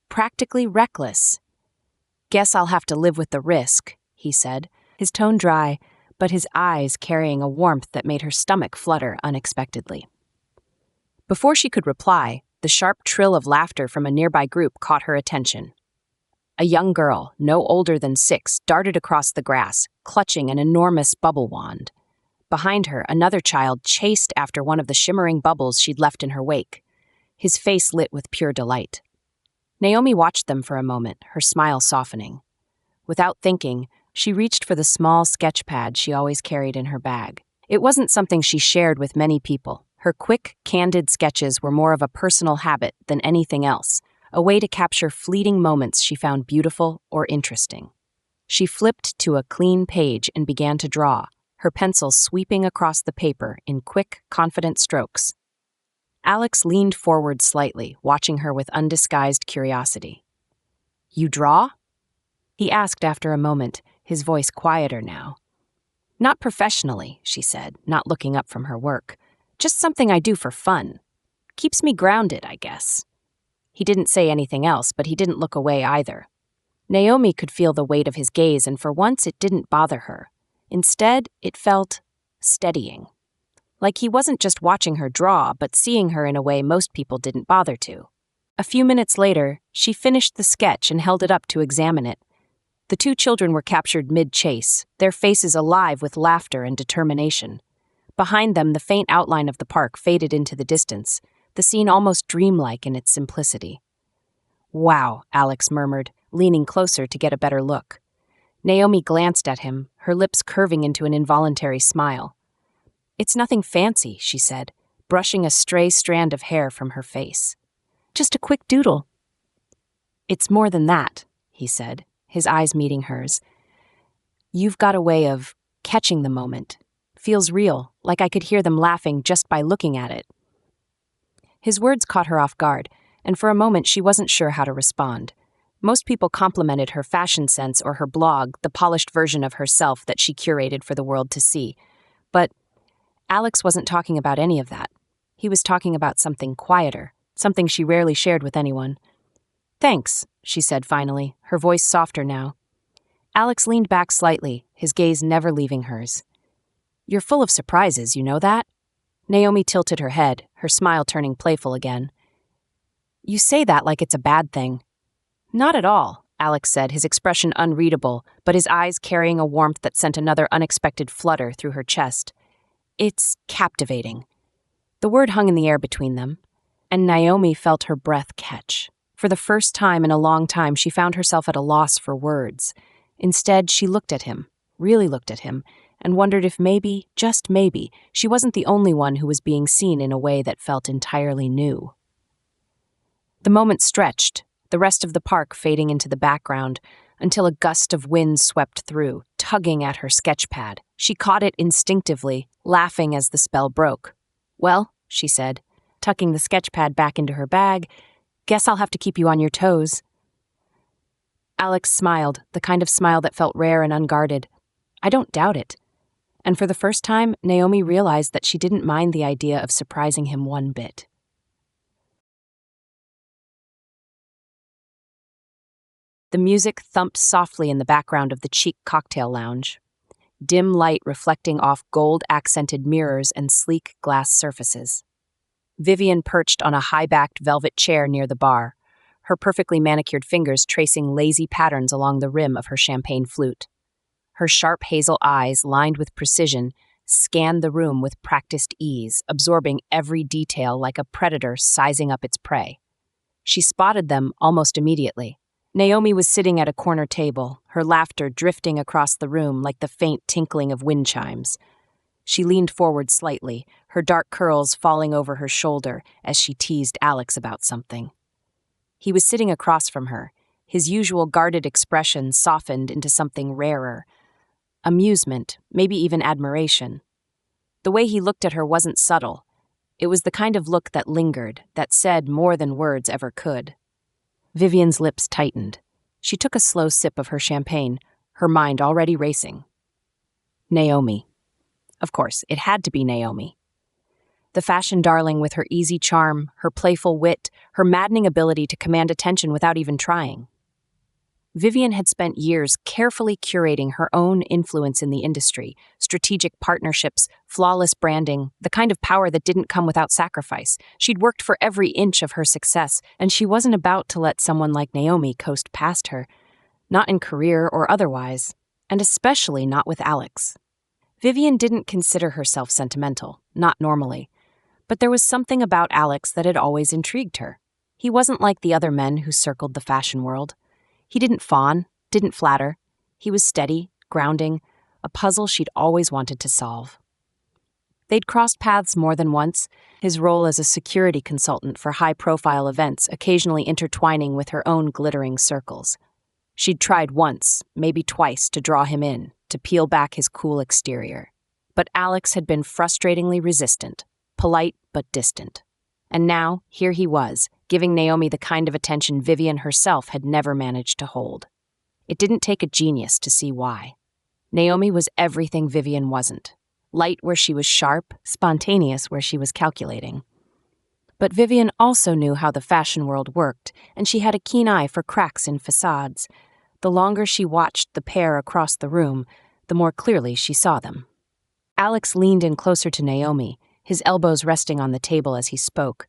Practically reckless." "Guess I'll have to live with the risk," he said, his tone dry, but his eyes carrying a warmth that made her stomach flutter unexpectedly. Before she could reply, the sharp trill of laughter from a nearby group caught her attention. A young girl, no older than 6, darted across the grass, clutching an enormous bubble wand. Behind her, another child chased after one of the shimmering bubbles she'd left in her wake, his face lit with pure delight. Naomi watched them for a moment, her smile softening. Without thinking, she reached for the small sketch pad she always carried in her bag. It wasn't something she shared with many people. Her quick, candid sketches were more of a personal habit than anything else, a way to capture fleeting moments she found beautiful or interesting. She flipped to a clean page and began to draw, her pencil sweeping across the paper in quick, confident strokes. Alex leaned forward slightly, watching her with undisguised curiosity. "You draw?" he asked after a moment, his voice quieter now. "Not professionally," she said, not looking up from her work. "Just something I do for fun. Keeps me grounded, I guess." He didn't say anything else, but he didn't look away either. Naomi could feel the weight of his gaze, and for once it didn't bother her. Instead, it felt steadying. Like he wasn't just watching her draw, but seeing her in a way most people didn't bother to. A few minutes later, she finished the sketch and held it up to examine it. The 2 children were captured mid-chase, their faces alive with laughter and determination. Behind them, the faint outline of the park faded into the distance, the scene almost dreamlike in its simplicity. "Wow," Alex murmured, leaning closer to get a better look. Naomi glanced at him, her lips curving into an involuntary smile. "It's nothing fancy," she said, brushing a stray strand of hair from her face. "Just a quick doodle." "It's more than that," he said, his eyes meeting hers. "You've got a way of catching the moment. Feels real, like I could hear them laughing just by looking at it." His words caught her off guard, and for a moment she wasn't sure how to respond. Most people complimented her fashion sense or her blog, the polished version of herself that she curated for the world to see. But Alex wasn't talking about any of that. He was talking about something quieter, something she rarely shared with anyone. "Thanks," she said finally, her voice softer now. Alex leaned back slightly, his gaze never leaving hers. "You're full of surprises, you know that?" Naomi tilted her head, her smile turning playful again. "You say that like it's a bad thing." "Not at all," Alex said, his expression unreadable, but his eyes carrying a warmth that sent another unexpected flutter through her chest. "It's captivating." The word hung in the air between them, and Naomi felt her breath catch. For the first time in a long time, she found herself at a loss for words. Instead, she looked at him, really looked at him, and wondered if maybe, just maybe, she wasn't the only one who was being seen in a way that felt entirely new. The moment stretched, the rest of the park fading into the background, until a gust of wind swept through, tugging at her sketch pad. She caught it instinctively, laughing as the spell broke. "Well," she said, tucking the sketch pad back into her bag, "guess I'll have to keep you on your toes." Alex smiled, the kind of smile that felt rare and unguarded. I don't doubt it. And for the first time, Naomi realized that she didn't mind the idea of surprising him one bit. The music thumped softly in the background of the chic cocktail lounge, dim light reflecting off gold-accented mirrors and sleek glass surfaces. Vivian perched on a high-backed velvet chair near the bar, her perfectly manicured fingers tracing lazy patterns along the rim of her champagne flute. Her sharp hazel eyes, lined with precision, scanned the room with practiced ease, absorbing every detail like a predator sizing up its prey. She spotted them almost immediately. Naomi was sitting at a corner table, her laughter drifting across the room like the faint tinkling of wind chimes. She leaned forward slightly, her dark curls falling over her shoulder as she teased Alex about something. He was sitting across from her, his usual guarded expression softened into something rarer. Amusement, maybe even admiration. The way he looked at her wasn't subtle. It was the kind of look that lingered, that said more than words ever could. Vivian's lips tightened. She took a slow sip of her champagne, her mind already racing. Naomi. Of course, it had to be Naomi. The fashion darling with her easy charm, her playful wit, her maddening ability to command attention without even trying. Vivian had spent years carefully curating her own influence in the industry, strategic partnerships, flawless branding, the kind of power that didn't come without sacrifice. She'd worked for every inch of her success, and she wasn't about to let someone like Naomi coast past her, not in career or otherwise, and especially not with Alex. Vivian didn't consider herself sentimental, not normally, but there was something about Alex that had always intrigued her. He wasn't like the other men who circled the fashion world. He didn't fawn, didn't flatter. He was steady, grounding, a puzzle she'd always wanted to solve. They'd crossed paths more than once, his role as a security consultant for high-profile events occasionally intertwining with her own glittering circles. She'd tried once, maybe twice, to draw him in, to peel back his cool exterior. But Alex had been frustratingly resistant, polite but distant. And now, here he was, giving Naomi the kind of attention Vivian herself had never managed to hold. It didn't take a genius to see why. Naomi was everything Vivian wasn't. Light where she was sharp, spontaneous where she was calculating. But Vivian also knew how the fashion world worked, and she had a keen eye for cracks in facades. The longer she watched the pair across the room, the more clearly she saw them. Alex leaned in closer to Naomi, his elbows resting on the table as he spoke.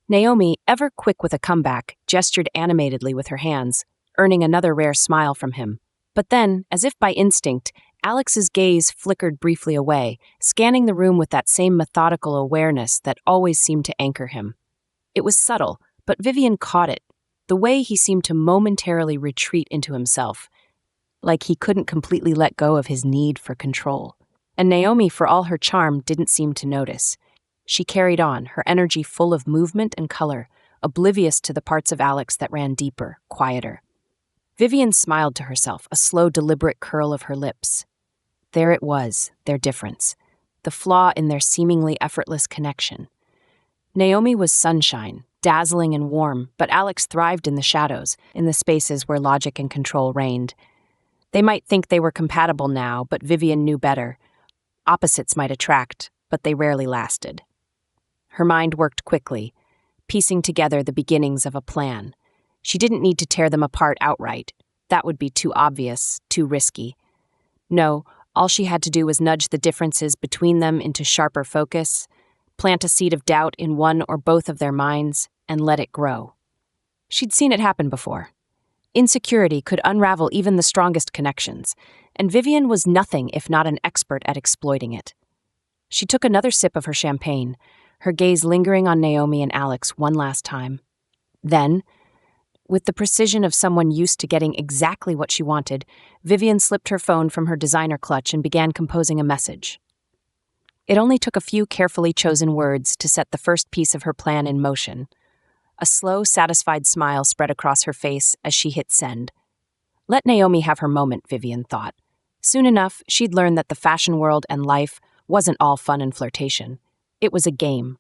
Naomi, ever quick with a comeback, gestured animatedly with her hands, earning another rare smile from him. But then, as if by instinct, Alex's gaze flickered briefly away, scanning the room with that same methodical awareness that always seemed to anchor him. It was subtle, but Vivian caught it, the way he seemed to momentarily retreat into himself, like he couldn't completely let go of his need for control. And Naomi, for all her charm, didn't seem to notice. She carried on, her energy full of movement and color, oblivious to the parts of Alex that ran deeper, quieter. Vivian smiled to herself, a slow, deliberate curl of her lips. There it was, their difference, the flaw in their seemingly effortless connection. Naomi was sunshine, dazzling and warm, but Alex thrived in the shadows, in the spaces where logic and control reigned. They might think they were compatible now, but Vivian knew better. Opposites might attract, but they rarely lasted. Her mind worked quickly, piecing together the beginnings of a plan. She didn't need to tear them apart outright. That would be too obvious, too risky. No, all she had to do was nudge the differences between them into sharper focus, plant a seed of doubt in one or both of their minds, and let it grow. She'd seen it happen before. Insecurity could unravel even the strongest connections, and Vivian was nothing if not an expert at exploiting it. She took another sip of her champagne, her gaze lingering on Naomi and Alex one last time. Then, with the precision of someone used to getting exactly what she wanted, Vivian slipped her phone from her designer clutch and began composing a message. It only took a few carefully chosen words to set the first piece of her plan in motion. A slow, satisfied smile spread across her face as she hit send. Let Naomi have her moment, Vivian thought. Soon enough, she'd learn that the fashion world and life wasn't all fun and flirtation. It was a game,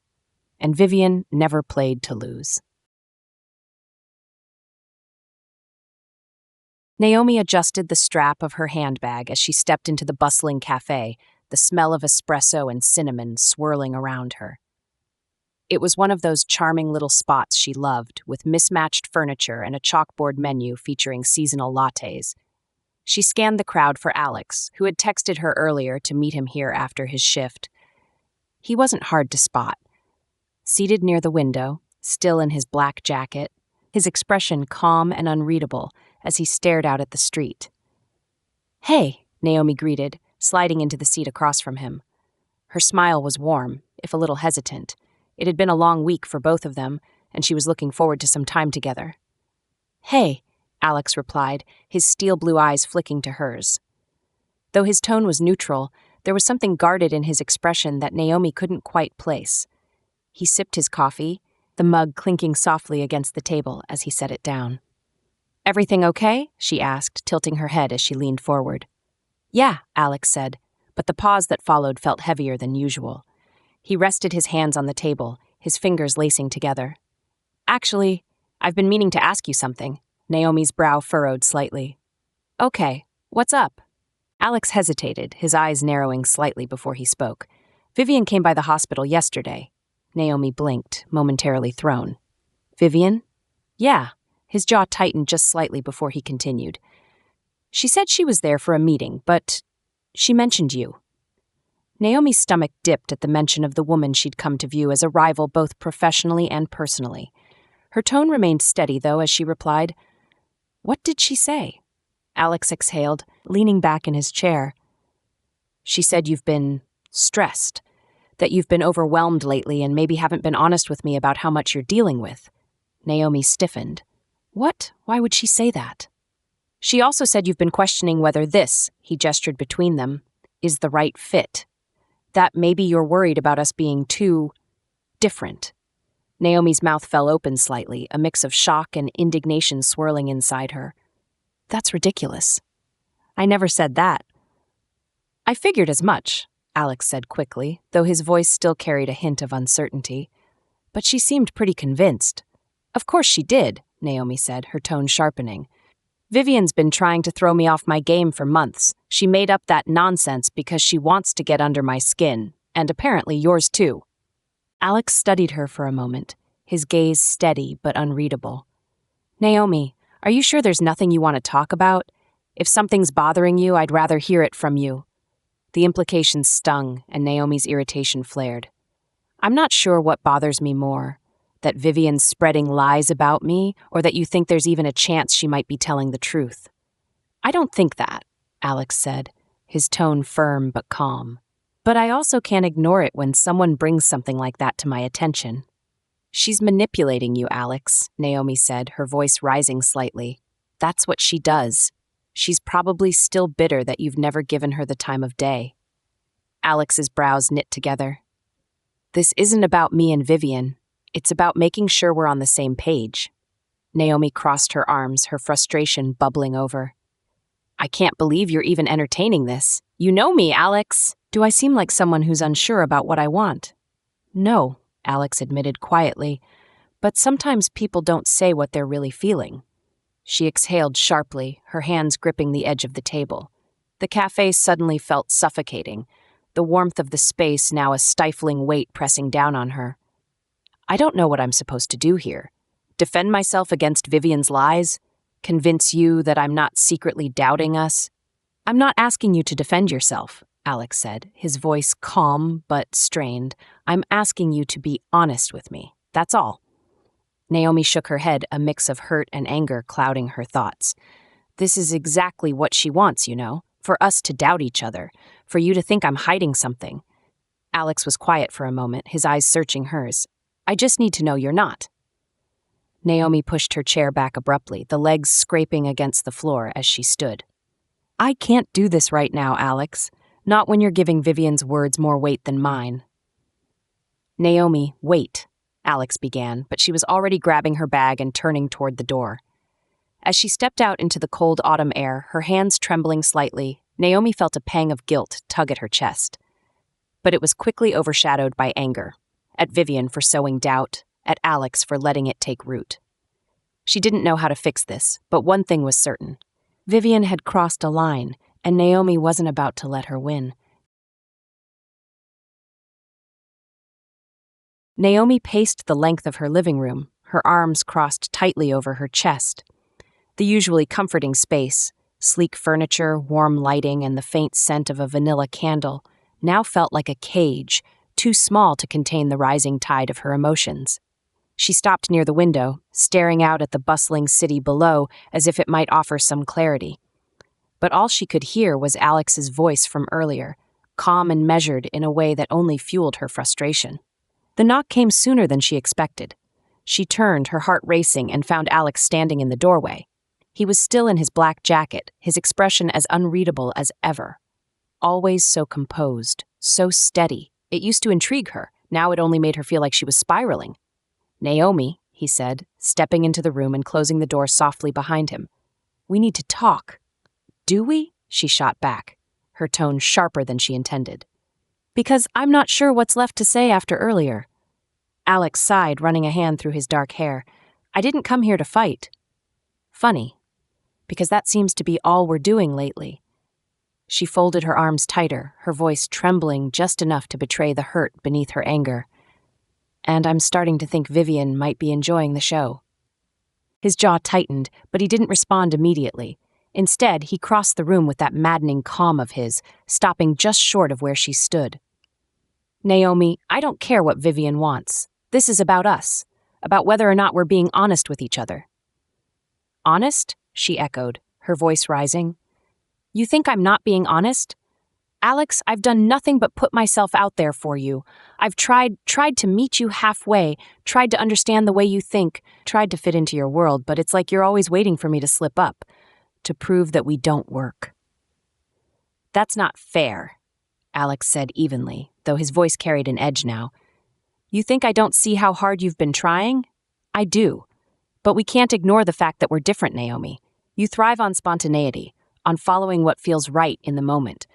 and Vivian never played to lose. Naomi adjusted the strap of her handbag as she stepped into the bustling cafe, the smell of espresso and cinnamon swirling around her. It was one of those charming little spots she loved, with mismatched furniture and a chalkboard menu featuring seasonal lattes. She scanned the crowd for Alex, who had texted her earlier to meet him here after his shift. He wasn't hard to spot. Seated near the window, still in his black jacket, his expression calm and unreadable as he stared out at the street. "Hey," Naomi greeted, sliding into the seat across from him. Her smile was warm, if a little hesitant. It had been a long week for both of them, and she was looking forward to some time together. "Hey," Alex replied, his steel blue eyes flicking to hers. Though his tone was neutral, there was something guarded in his expression that Naomi couldn't quite place. He sipped his coffee, the mug clinking softly against the table as he set it down. "Everything okay?" she asked, tilting her head as she leaned forward. "Yeah," Alex said, but the pause that followed felt heavier than usual. He rested his hands on the table, his fingers lacing together. "Actually, I've been meaning to ask you something." Naomi's brow furrowed slightly. "Okay, what's up?" Alex hesitated, his eyes narrowing slightly before he spoke. "Vivian came by the hospital yesterday." Naomi blinked, momentarily thrown. "Vivian?" "Yeah." His jaw tightened just slightly before he continued. "She said she was there for a meeting, but she mentioned you." Naomi's stomach dipped at the mention of the woman she'd come to view as a rival both professionally and personally. Her tone remained steady, though, as she replied, "What did she say?" Alex exhaled, leaning back in his chair. "She said you've been stressed, that you've been overwhelmed lately and maybe haven't been honest with me about how much you're dealing with." Naomi stiffened. "What? Why would she say that?" "She also said you've been questioning whether this," he gestured between them, "is the right fit. That maybe you're worried about us being too different." Naomi's mouth fell open slightly, a mix of shock and indignation swirling inside her. "That's ridiculous. I never said that." "I figured as much," Alex said quickly, though his voice still carried a hint of uncertainty. "But she seemed pretty convinced." "Of course she did," Naomi said, her tone sharpening. "Vivian's been trying to throw me off my game for months. She made up that nonsense because she wants to get under my skin, and apparently yours too." Alex studied her for a moment, his gaze steady but unreadable. "Naomi, are you sure there's nothing you want to talk about? If something's bothering you, I'd rather hear it from you." The implications stung, and Naomi's irritation flared. "I'm not sure what bothers me more, that Vivian's spreading lies about me, or that you think there's even a chance she might be telling the truth." "I don't think that," Alex said, his tone firm but calm. "But I also can't ignore it when someone brings something like that to my attention." "She's manipulating you, Alex," Naomi said, her voice rising slightly. "That's what she does. She's probably still bitter that you've never given her the time of day." Alex's brows knit together. "This isn't about me and Vivian. It's about making sure we're on the same page." Naomi crossed her arms, her frustration bubbling over. "I can't believe you're even entertaining this. You know me, Alex. Do I seem like someone who's unsure about what I want?" "No," Alex admitted quietly, "but sometimes people don't say what they're really feeling." She exhaled sharply, her hands gripping the edge of the table. The cafe suddenly felt suffocating, the warmth of the space now a stifling weight pressing down on her. "I don't know what I'm supposed to do here. Defend myself against Vivian's lies? Convince you that I'm not secretly doubting us?" "I'm not asking you to defend yourself," Alex said, his voice calm but strained. "I'm asking you to be honest with me. That's all." Naomi shook her head, a mix of hurt and anger clouding her thoughts. "This is exactly what she wants, you know, for us to doubt each other, for you to think I'm hiding something." Alex was quiet for a moment, his eyes searching hers. "I just need to know you're not." Naomi pushed her chair back abruptly, the legs scraping against the floor as she stood. "I can't do this right now, Alex. Not when you're giving Vivian's words more weight than mine." "Naomi, wait," Alex began, but she was already grabbing her bag and turning toward the door. As she stepped out into the cold autumn air, her hands trembling slightly, Naomi felt a pang of guilt tug at her chest. But it was quickly overshadowed by anger, at Vivian for sowing doubt, at Alex for letting it take root. She didn't know how to fix this, but one thing was certain. Vivian had crossed a line, and Naomi wasn't about to let her win. Naomi paced the length of her living room, her arms crossed tightly over her chest. The usually comforting space, sleek furniture, warm lighting, and the faint scent of a vanilla candle, now felt like a cage, too small to contain the rising tide of her emotions. She stopped near the window, staring out at the bustling city below as if it might offer some clarity. But all she could hear was Alex's voice from earlier, calm and measured in a way that only fueled her frustration. The knock came sooner than she expected. She turned, her heart racing, and found Alex standing in the doorway. He was still in his black jacket, his expression as unreadable as ever. Always so composed, so steady. It used to intrigue her. Now it only made her feel like she was spiraling. "Naomi," he said, stepping into the room and closing the door softly behind him. "We need to talk." "Do we?" she shot back, her tone sharper than she intended. "Because I'm not sure what's left to say after earlier." Alex sighed, running a hand through his dark hair. "I didn't come here to fight." "Funny, because that seems to be all we're doing lately." She folded her arms tighter, her voice trembling just enough to betray the hurt beneath her anger. "And I'm starting to think Vivian might be enjoying the show." His jaw tightened, but he didn't respond immediately. Instead, he crossed the room with that maddening calm of his, stopping just short of where she stood. "Naomi, I don't care what Vivian wants. This is about us, about whether or not we're being honest with each other." "Honest?" she echoed, her voice rising. "You think I'm not being honest? Alex, I've done nothing but put myself out there for you. I've tried to meet you halfway, tried to understand the way you think, tried to fit into your world, but it's like you're always waiting for me to slip up, to prove that we don't work." "That's not fair," Alex said evenly, though his voice carried an edge now. "You think I don't see how hard you've been trying? I do. But we can't ignore the fact that we're different, Naomi. You thrive on spontaneity, on following what feels right in the moment.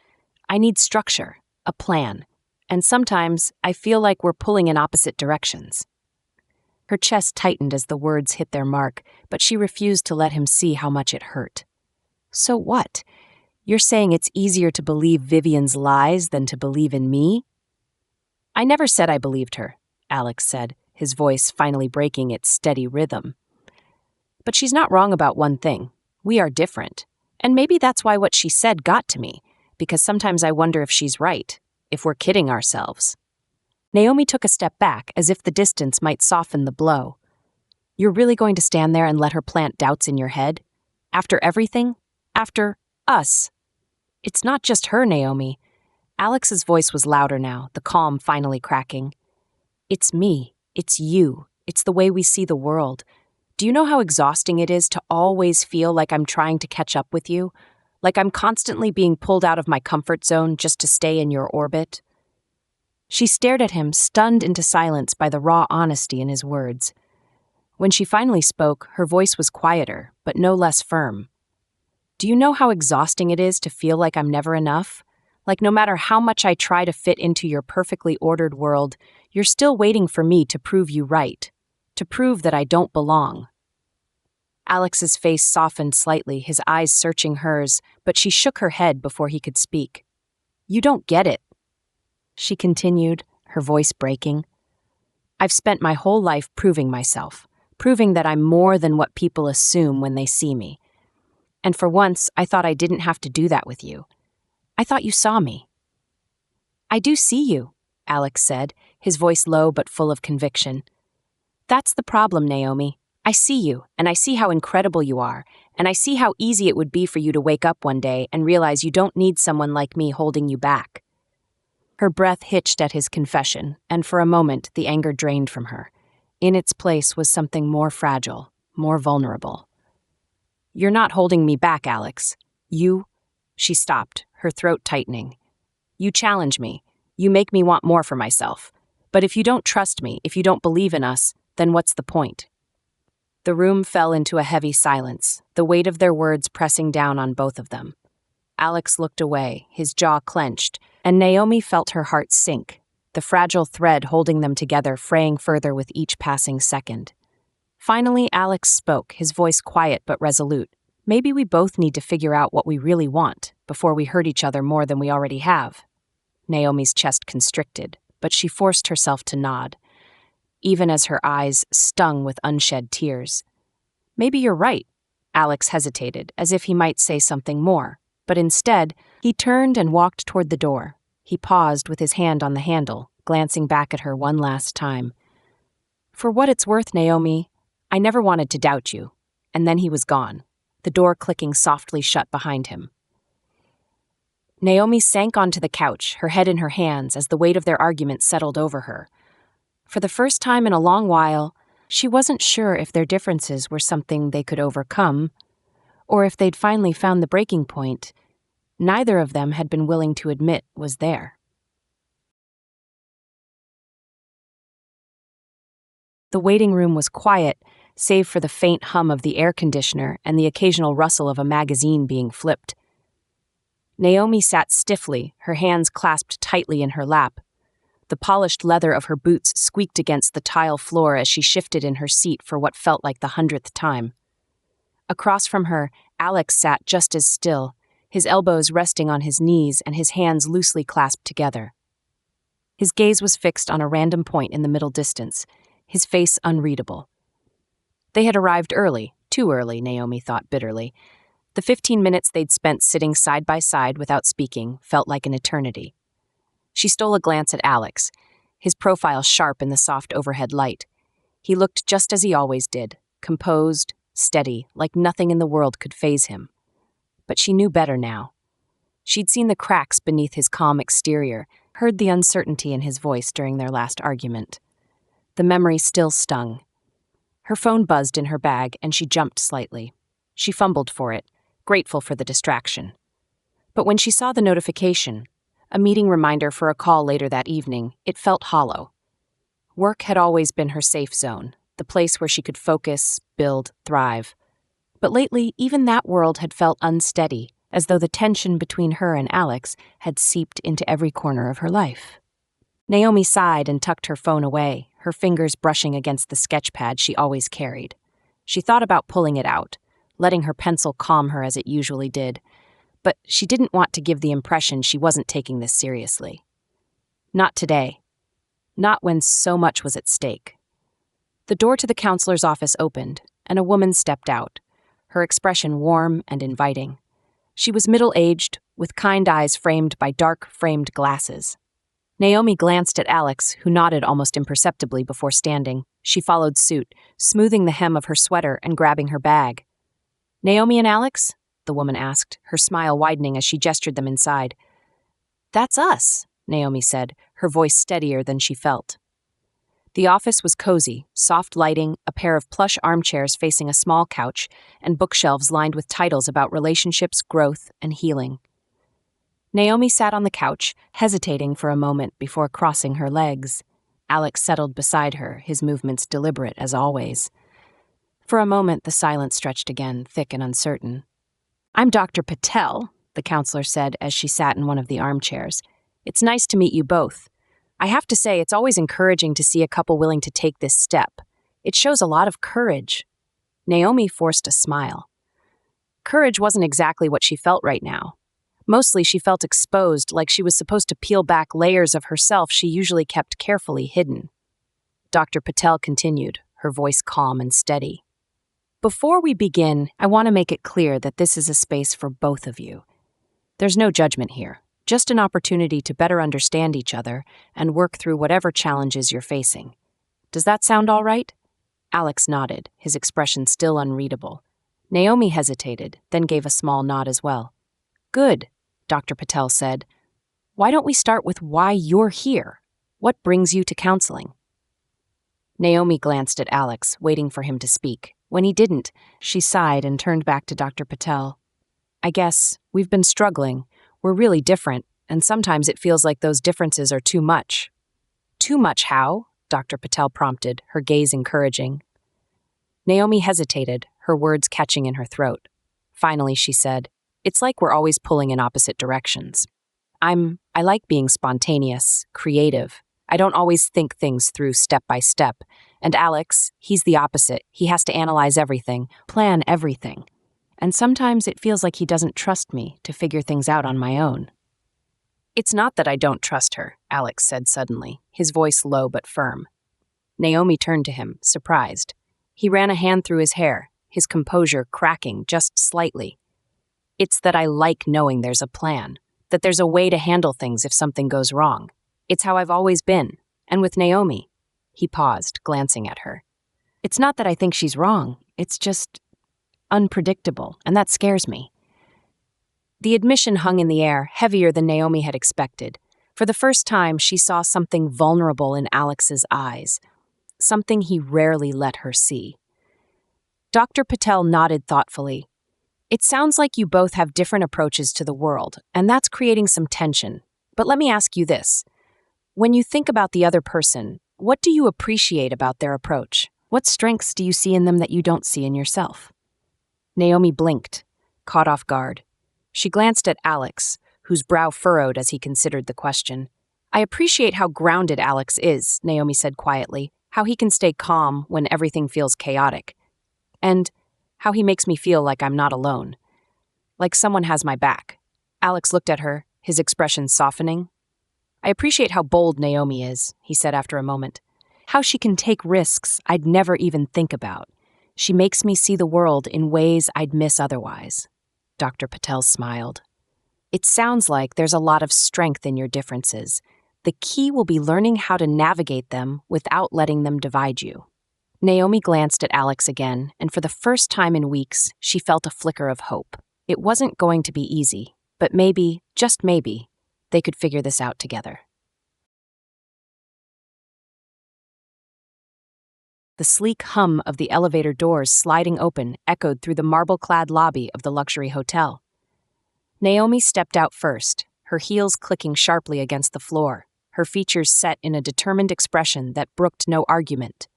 I need structure, a plan, and sometimes I feel like we're pulling in opposite directions." Her chest tightened as the words hit their mark, but she refused to let him see how much it hurt. "So what? You're saying it's easier to believe Vivian's lies than to believe in me?" "I never said I believed her," Alex said, his voice finally breaking its steady rhythm. "But she's not wrong about one thing. We are different. And maybe that's why what she said got to me, because sometimes I wonder if she's right, if we're kidding ourselves." Naomi took a step back, as if the distance might soften the blow. "You're really going to stand there and let her plant doubts in your head? After everything? After us?" "It's not just her, Naomi." Alex's voice was louder now, the calm finally cracking. "It's me. It's you. It's the way we see the world. Do you know how exhausting it is to always feel like I'm trying to catch up with you? Like I'm constantly being pulled out of my comfort zone just to stay in your orbit?" She stared at him, stunned into silence by the raw honesty in his words. When she finally spoke, her voice was quieter, but no less firm. "Do you know how exhausting it is to feel like I'm never enough? Like no matter how much I try to fit into your perfectly ordered world, you're still waiting for me to prove you right, to prove that I don't belong." Alex's face softened slightly, his eyes searching hers, but she shook her head before he could speak. "You don't get it," she continued, her voice breaking. "I've spent my whole life proving myself, proving that I'm more than what people assume when they see me. And for once, I thought I didn't have to do that with you. I thought you saw me." "I do see you," Alex said, his voice low but full of conviction. "That's the problem, Naomi. I see you, and I see how incredible you are, and I see how easy it would be for you to wake up one day and realize you don't need someone like me holding you back." Her breath hitched at his confession, and for a moment the anger drained from her. In its place was something more fragile, more vulnerable. "You're not holding me back, Alex. You—" She stopped, her throat tightening. "You challenge me. You make me want more for myself. But if you don't trust me, if you don't believe in us, then what's the point?" The room fell into a heavy silence, the weight of their words pressing down on both of them. Alex looked away, his jaw clenched, and Naomi felt her heart sink, the fragile thread holding them together fraying further with each passing second. Finally, Alex spoke, his voice quiet but resolute. Maybe we both need to figure out what we really want before we hurt each other more than we already have. Naomi's chest constricted, but she forced herself to nod, even as her eyes stung with unshed tears. Maybe you're right. Alex hesitated, as if he might say something more, but instead, he turned and walked toward the door. He paused with his hand on the handle, glancing back at her one last time. For what it's worth, Naomi, I never wanted to doubt you. And then he was gone, the door clicking softly shut behind him. Naomi sank onto the couch, her head in her hands as the weight of their argument settled over her. For the first time in a long while, she wasn't sure if their differences were something they could overcome, or if they'd finally found the breaking point neither of them had been willing to admit was there. The waiting room was quiet, save for the faint hum of the air conditioner and the occasional rustle of a magazine being flipped. Naomi sat stiffly, her hands clasped tightly in her lap. The polished leather of her boots squeaked against the tile floor as she shifted in her seat for what felt like the 100th time. Across from her, Alex sat just as still, his elbows resting on his knees and his hands loosely clasped together. His gaze was fixed on a random point in the middle distance, his face unreadable. They had arrived early, too early, Naomi thought bitterly. The 15 minutes they'd spent sitting side by side without speaking felt like an eternity. She stole a glance at Alex, his profile sharp in the soft overhead light. He looked just as he always did, composed, steady, like nothing in the world could faze him. But she knew better now. She'd seen the cracks beneath his calm exterior, heard the uncertainty in his voice during their last argument. The memory still stung. Her phone buzzed in her bag, and she jumped slightly. She fumbled for it, grateful for the distraction. But when she saw the notification, a meeting reminder for a call later that evening, it felt hollow. Work had always been her safe zone, the place where she could focus, build, thrive. But lately, even that world had felt unsteady, as though the tension between her and Alex had seeped into every corner of her life. Naomi sighed and tucked her phone away, her fingers brushing against the sketch pad she always carried. She thought about pulling it out, letting her pencil calm her as it usually did, but she didn't want to give the impression she wasn't taking this seriously. Not today. Not when so much was at stake. The door to the counselor's office opened, and a woman stepped out, her expression warm and inviting. She was middle-aged, with kind eyes framed by dark-framed glasses. Naomi glanced at Alex, who nodded almost imperceptibly before standing. She followed suit, smoothing the hem of her sweater and grabbing her bag. "Naomi and Alex?" the woman asked, her smile widening as she gestured them inside. "That's us," Naomi said, her voice steadier than she felt. The office was cozy, soft lighting, a pair of plush armchairs facing a small couch, and bookshelves lined with titles about relationships, growth, and healing. Naomi sat on the couch, hesitating for a moment before crossing her legs. Alex settled beside her, his movements deliberate as always. For a moment, the silence stretched again, thick and uncertain. "I'm Dr. Patel," the counselor said as she sat in one of the armchairs. "It's nice to meet you both. I have to say, it's always encouraging to see a couple willing to take this step. It shows a lot of courage." Naomi forced a smile. Courage wasn't exactly what she felt right now. Mostly she felt exposed, like she was supposed to peel back layers of herself she usually kept carefully hidden. Dr. Patel continued, her voice calm and steady. "Before we begin, I want to make it clear that this is a space for both of you. There's no judgment here. Just an opportunity to better understand each other and work through whatever challenges you're facing. Does that sound all right?" Alex nodded, his expression still unreadable. Naomi hesitated, then gave a small nod as well. "Good," Dr. Patel said. "Why don't we start with why you're here? What brings you to counseling?" Naomi glanced at Alex, waiting for him to speak. When he didn't, she sighed and turned back to Dr. Patel. "I guess we've been struggling. We're really different, and sometimes it feels like those differences are too much." "Too much how?" Dr. Patel prompted, her gaze encouraging. Naomi hesitated, her words catching in her throat. Finally, she said, "It's like we're always pulling in opposite directions. I like being spontaneous, creative. I don't always think things through step by step. And Alex, he's the opposite. He has to analyze everything, plan everything. and sometimes it feels like he doesn't trust me to figure things out on my own." "It's not that I don't trust her," Alex said suddenly, his voice low but firm. Naomi turned to him, surprised. He ran a hand through his hair, his composure cracking just slightly. "It's that I like knowing there's a plan, that there's a way to handle things if something goes wrong. It's how I've always been, and with Naomi." He paused, glancing at her. "It's not that I think she's wrong, it's just unpredictable, and that scares me." The admission hung in the air, heavier than Naomi had expected. For the first time, she saw something vulnerable in Alex's eyes, something he rarely let her see. Dr. Patel nodded thoughtfully. "It sounds like you both have different approaches to the world, and that's creating some tension. But let me ask you this. When you think about the other person, what do you appreciate about their approach? What strengths do you see in them that you don't see in yourself?" Naomi blinked, caught off guard. She glanced at Alex, whose brow furrowed as he considered the question. "I appreciate how grounded Alex is," Naomi said quietly, "how he can stay calm when everything feels chaotic. And how he makes me feel like I'm not alone. Like someone has my back." Alex looked at her, his expression softening. "I appreciate how bold Naomi is," he said after a moment. "How she can take risks I'd never even think about. She makes me see the world in ways I'd miss otherwise." Dr. Patel smiled. "It sounds like there's a lot of strength in your differences. The key will be learning how to navigate them without letting them divide you." Naomi glanced at Alex again, and for the first time in weeks, she felt a flicker of hope. It wasn't going to be easy, but maybe, just maybe, they could figure this out together. The sleek hum of the elevator doors sliding open echoed through the marble-clad lobby of the luxury hotel. Naomi stepped out first, her heels clicking sharply against the floor, her features set in a determined expression that brooked no argument.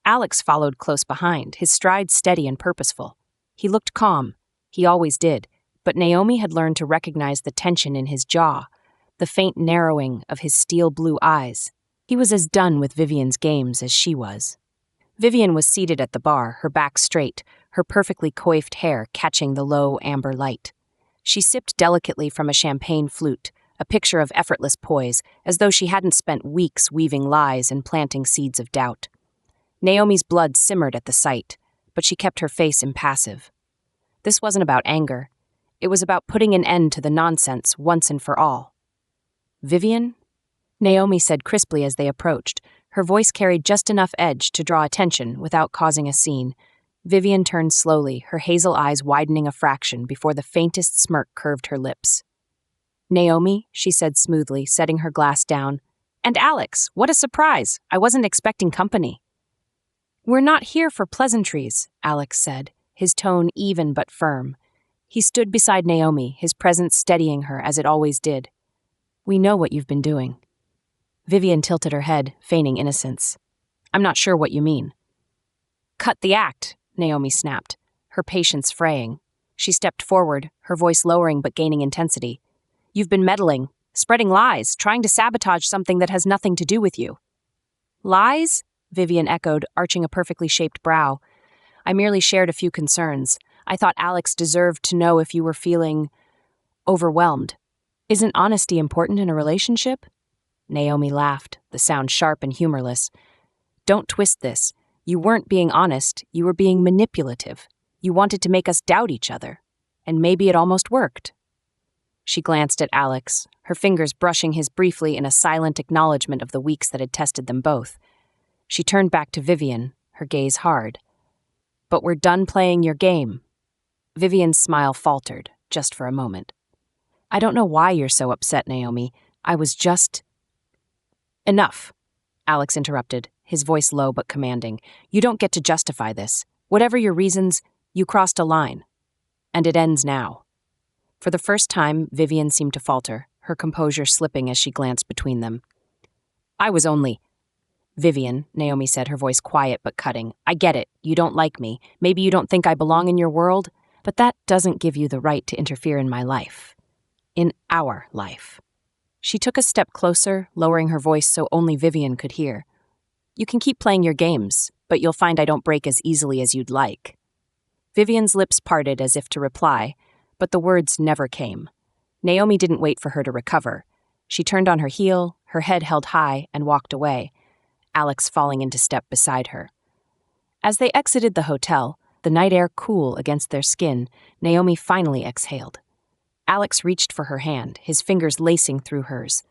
Alex followed close behind, his stride steady and purposeful. He looked calm. He always did, but Naomi had learned to recognize the tension in his jaw, the faint narrowing of his steel-blue eyes. He was as done with Vivian's games as she was. Vivian was seated at the bar, her back straight, her perfectly coiffed hair catching the low amber light. She sipped delicately from a champagne flute, a picture of effortless poise, as though she hadn't spent weeks weaving lies and planting seeds of doubt. Naomi's blood simmered at the sight, but she kept her face impassive. This wasn't about anger. It was about putting an end to the nonsense once and for all. "Vivian?" Naomi said crisply as they approached. Her voice carried just enough edge to draw attention without causing a scene. Vivian turned slowly, her hazel eyes widening a fraction before the faintest smirk curved her lips. "Naomi," she said smoothly, setting her glass down. "And Alex, what a surprise! I wasn't expecting company." "We're not here for pleasantries," Alex said, his tone even but firm. He stood beside Naomi, his presence steadying her as it always did. "We know what you've been doing." Vivian tilted her head, feigning innocence. "I'm not sure what you mean." "Cut the act," Naomi snapped, her patience fraying. She stepped forward, her voice lowering but gaining intensity. "You've been meddling, spreading lies, trying to sabotage something that has nothing to do with you." "Lies?" Vivian echoed, arching a perfectly shaped brow. "I merely shared a few concerns. I thought Alex deserved to know if you were feeling overwhelmed. Isn't honesty important in a relationship?" Naomi laughed, the sound sharp and humorless. "Don't twist this. You weren't being honest, you were being manipulative. You wanted to make us doubt each other. And maybe it almost worked." She glanced at Alex, her fingers brushing his briefly in a silent acknowledgement of the weeks that had tested them both. She turned back to Vivian, her gaze hard. "But we're done playing your game." Vivian's smile faltered, just for a moment. "I don't know why you're so upset, Naomi. I was just—" "Enough," Alex interrupted, his voice low but commanding. "You don't get to justify this. Whatever your reasons, you crossed a line. And it ends now." For the first time, Vivian seemed to falter, her composure slipping as she glanced between them. "I was only—" "Vivian," Naomi said, her voice quiet but cutting, "I get it. You don't like me. Maybe you don't think I belong in your world. But that doesn't give you the right to interfere in my life. In our life." She took a step closer, lowering her voice so only Vivian could hear. "You can keep playing your games, but you'll find I don't break as easily as you'd like." Vivian's lips parted as if to reply, but the words never came. Naomi didn't wait for her to recover. She turned on her heel, her head held high, and walked away, Alex falling into step beside her. As they exited the hotel, the night air cool against their skin, Naomi finally exhaled. Alex reached for her hand, his fingers lacing through hers.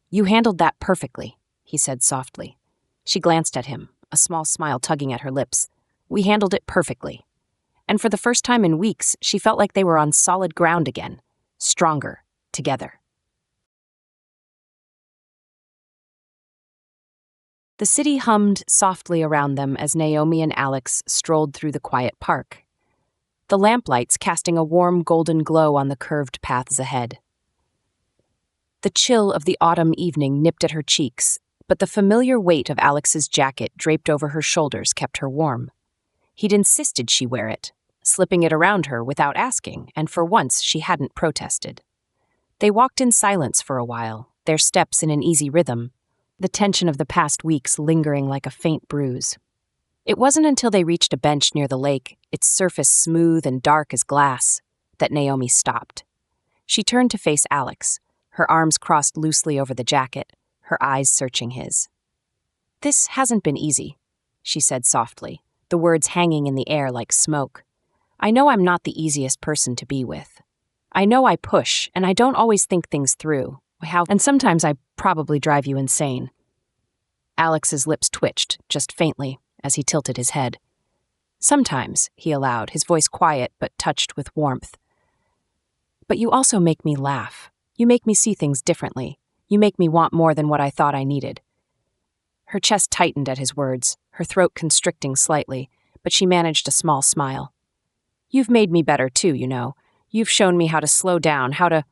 "You handled that perfectly," he said softly. She glanced at him, a small smile tugging at her lips. "We handled it perfectly." And for the first time in weeks, she felt like they were on solid ground again, stronger, together. The city hummed softly around them as Naomi and Alex strolled through the quiet park, the lamplights casting a warm golden glow on the curved paths ahead. The chill of the autumn evening nipped at her cheeks, but the familiar weight of Alex's jacket draped over her shoulders kept her warm. He'd insisted she wear it, slipping it around her without asking, and for once she hadn't protested. They walked in silence for a while, their steps in an easy rhythm, the tension of the past weeks lingering like a faint bruise. It wasn't until they reached a bench near the lake, its surface smooth and dark as glass, that Naomi stopped. She turned to face Alex, her arms crossed loosely over the jacket, her eyes searching his. "This hasn't been easy," she said softly, the words hanging in the air like smoke. "I know I'm not the easiest person to be with. I know I push, and I don't always think things through. And sometimes I probably drive you insane." Alex's lips twitched, just faintly, as he tilted his head. "Sometimes," he allowed, his voice quiet but touched with warmth. "But you also make me laugh. You make me see things differently. You make me want more than what I thought I needed." Her chest tightened at his words, her throat constricting slightly, but she managed a small smile. "You've made me better too, you know. You've shown me how to slow down, how to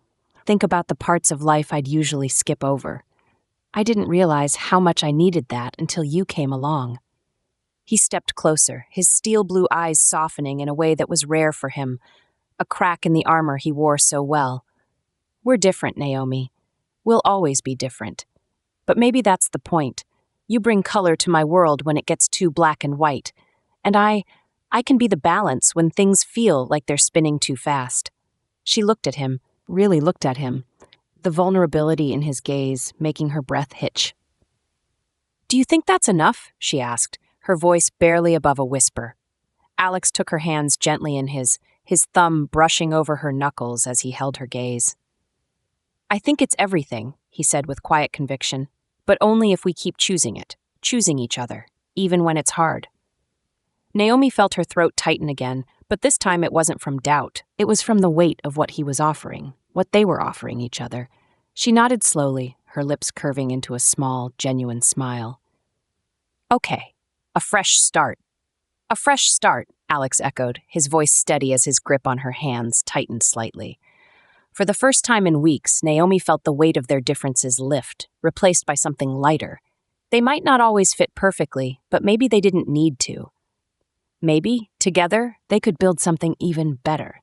think about the parts of life I'd usually skip over. I didn't realize how much I needed that until you came along." He stepped closer, his steel blue eyes softening in a way that was rare for him, a crack in the armor he wore so well. "We're different, Naomi. We'll always be different. But maybe that's the point. You bring color to my world when it gets too black and white, and I can be the balance when things feel like they're spinning too fast." She looked at him, really looked at him, the vulnerability in his gaze making her breath hitch. "Do you think that's enough?" she asked, her voice barely above a whisper. Alex took her hands gently in his thumb brushing over her knuckles as he held her gaze. "I think it's everything," he said with quiet conviction, "but only if we keep choosing it, choosing each other, even when it's hard." Naomi felt her throat tighten again, but this time it wasn't from doubt. It was from the weight of what he was offering, what they were offering each other. She nodded slowly, her lips curving into a small, genuine smile. "Okay, a fresh start." "A fresh start," Alex echoed, his voice steady as his grip on her hands tightened slightly. For the first time in weeks, Naomi felt the weight of their differences lift, replaced by something lighter. They might not always fit perfectly, but maybe they didn't need to. Maybe, together, they could build something even better.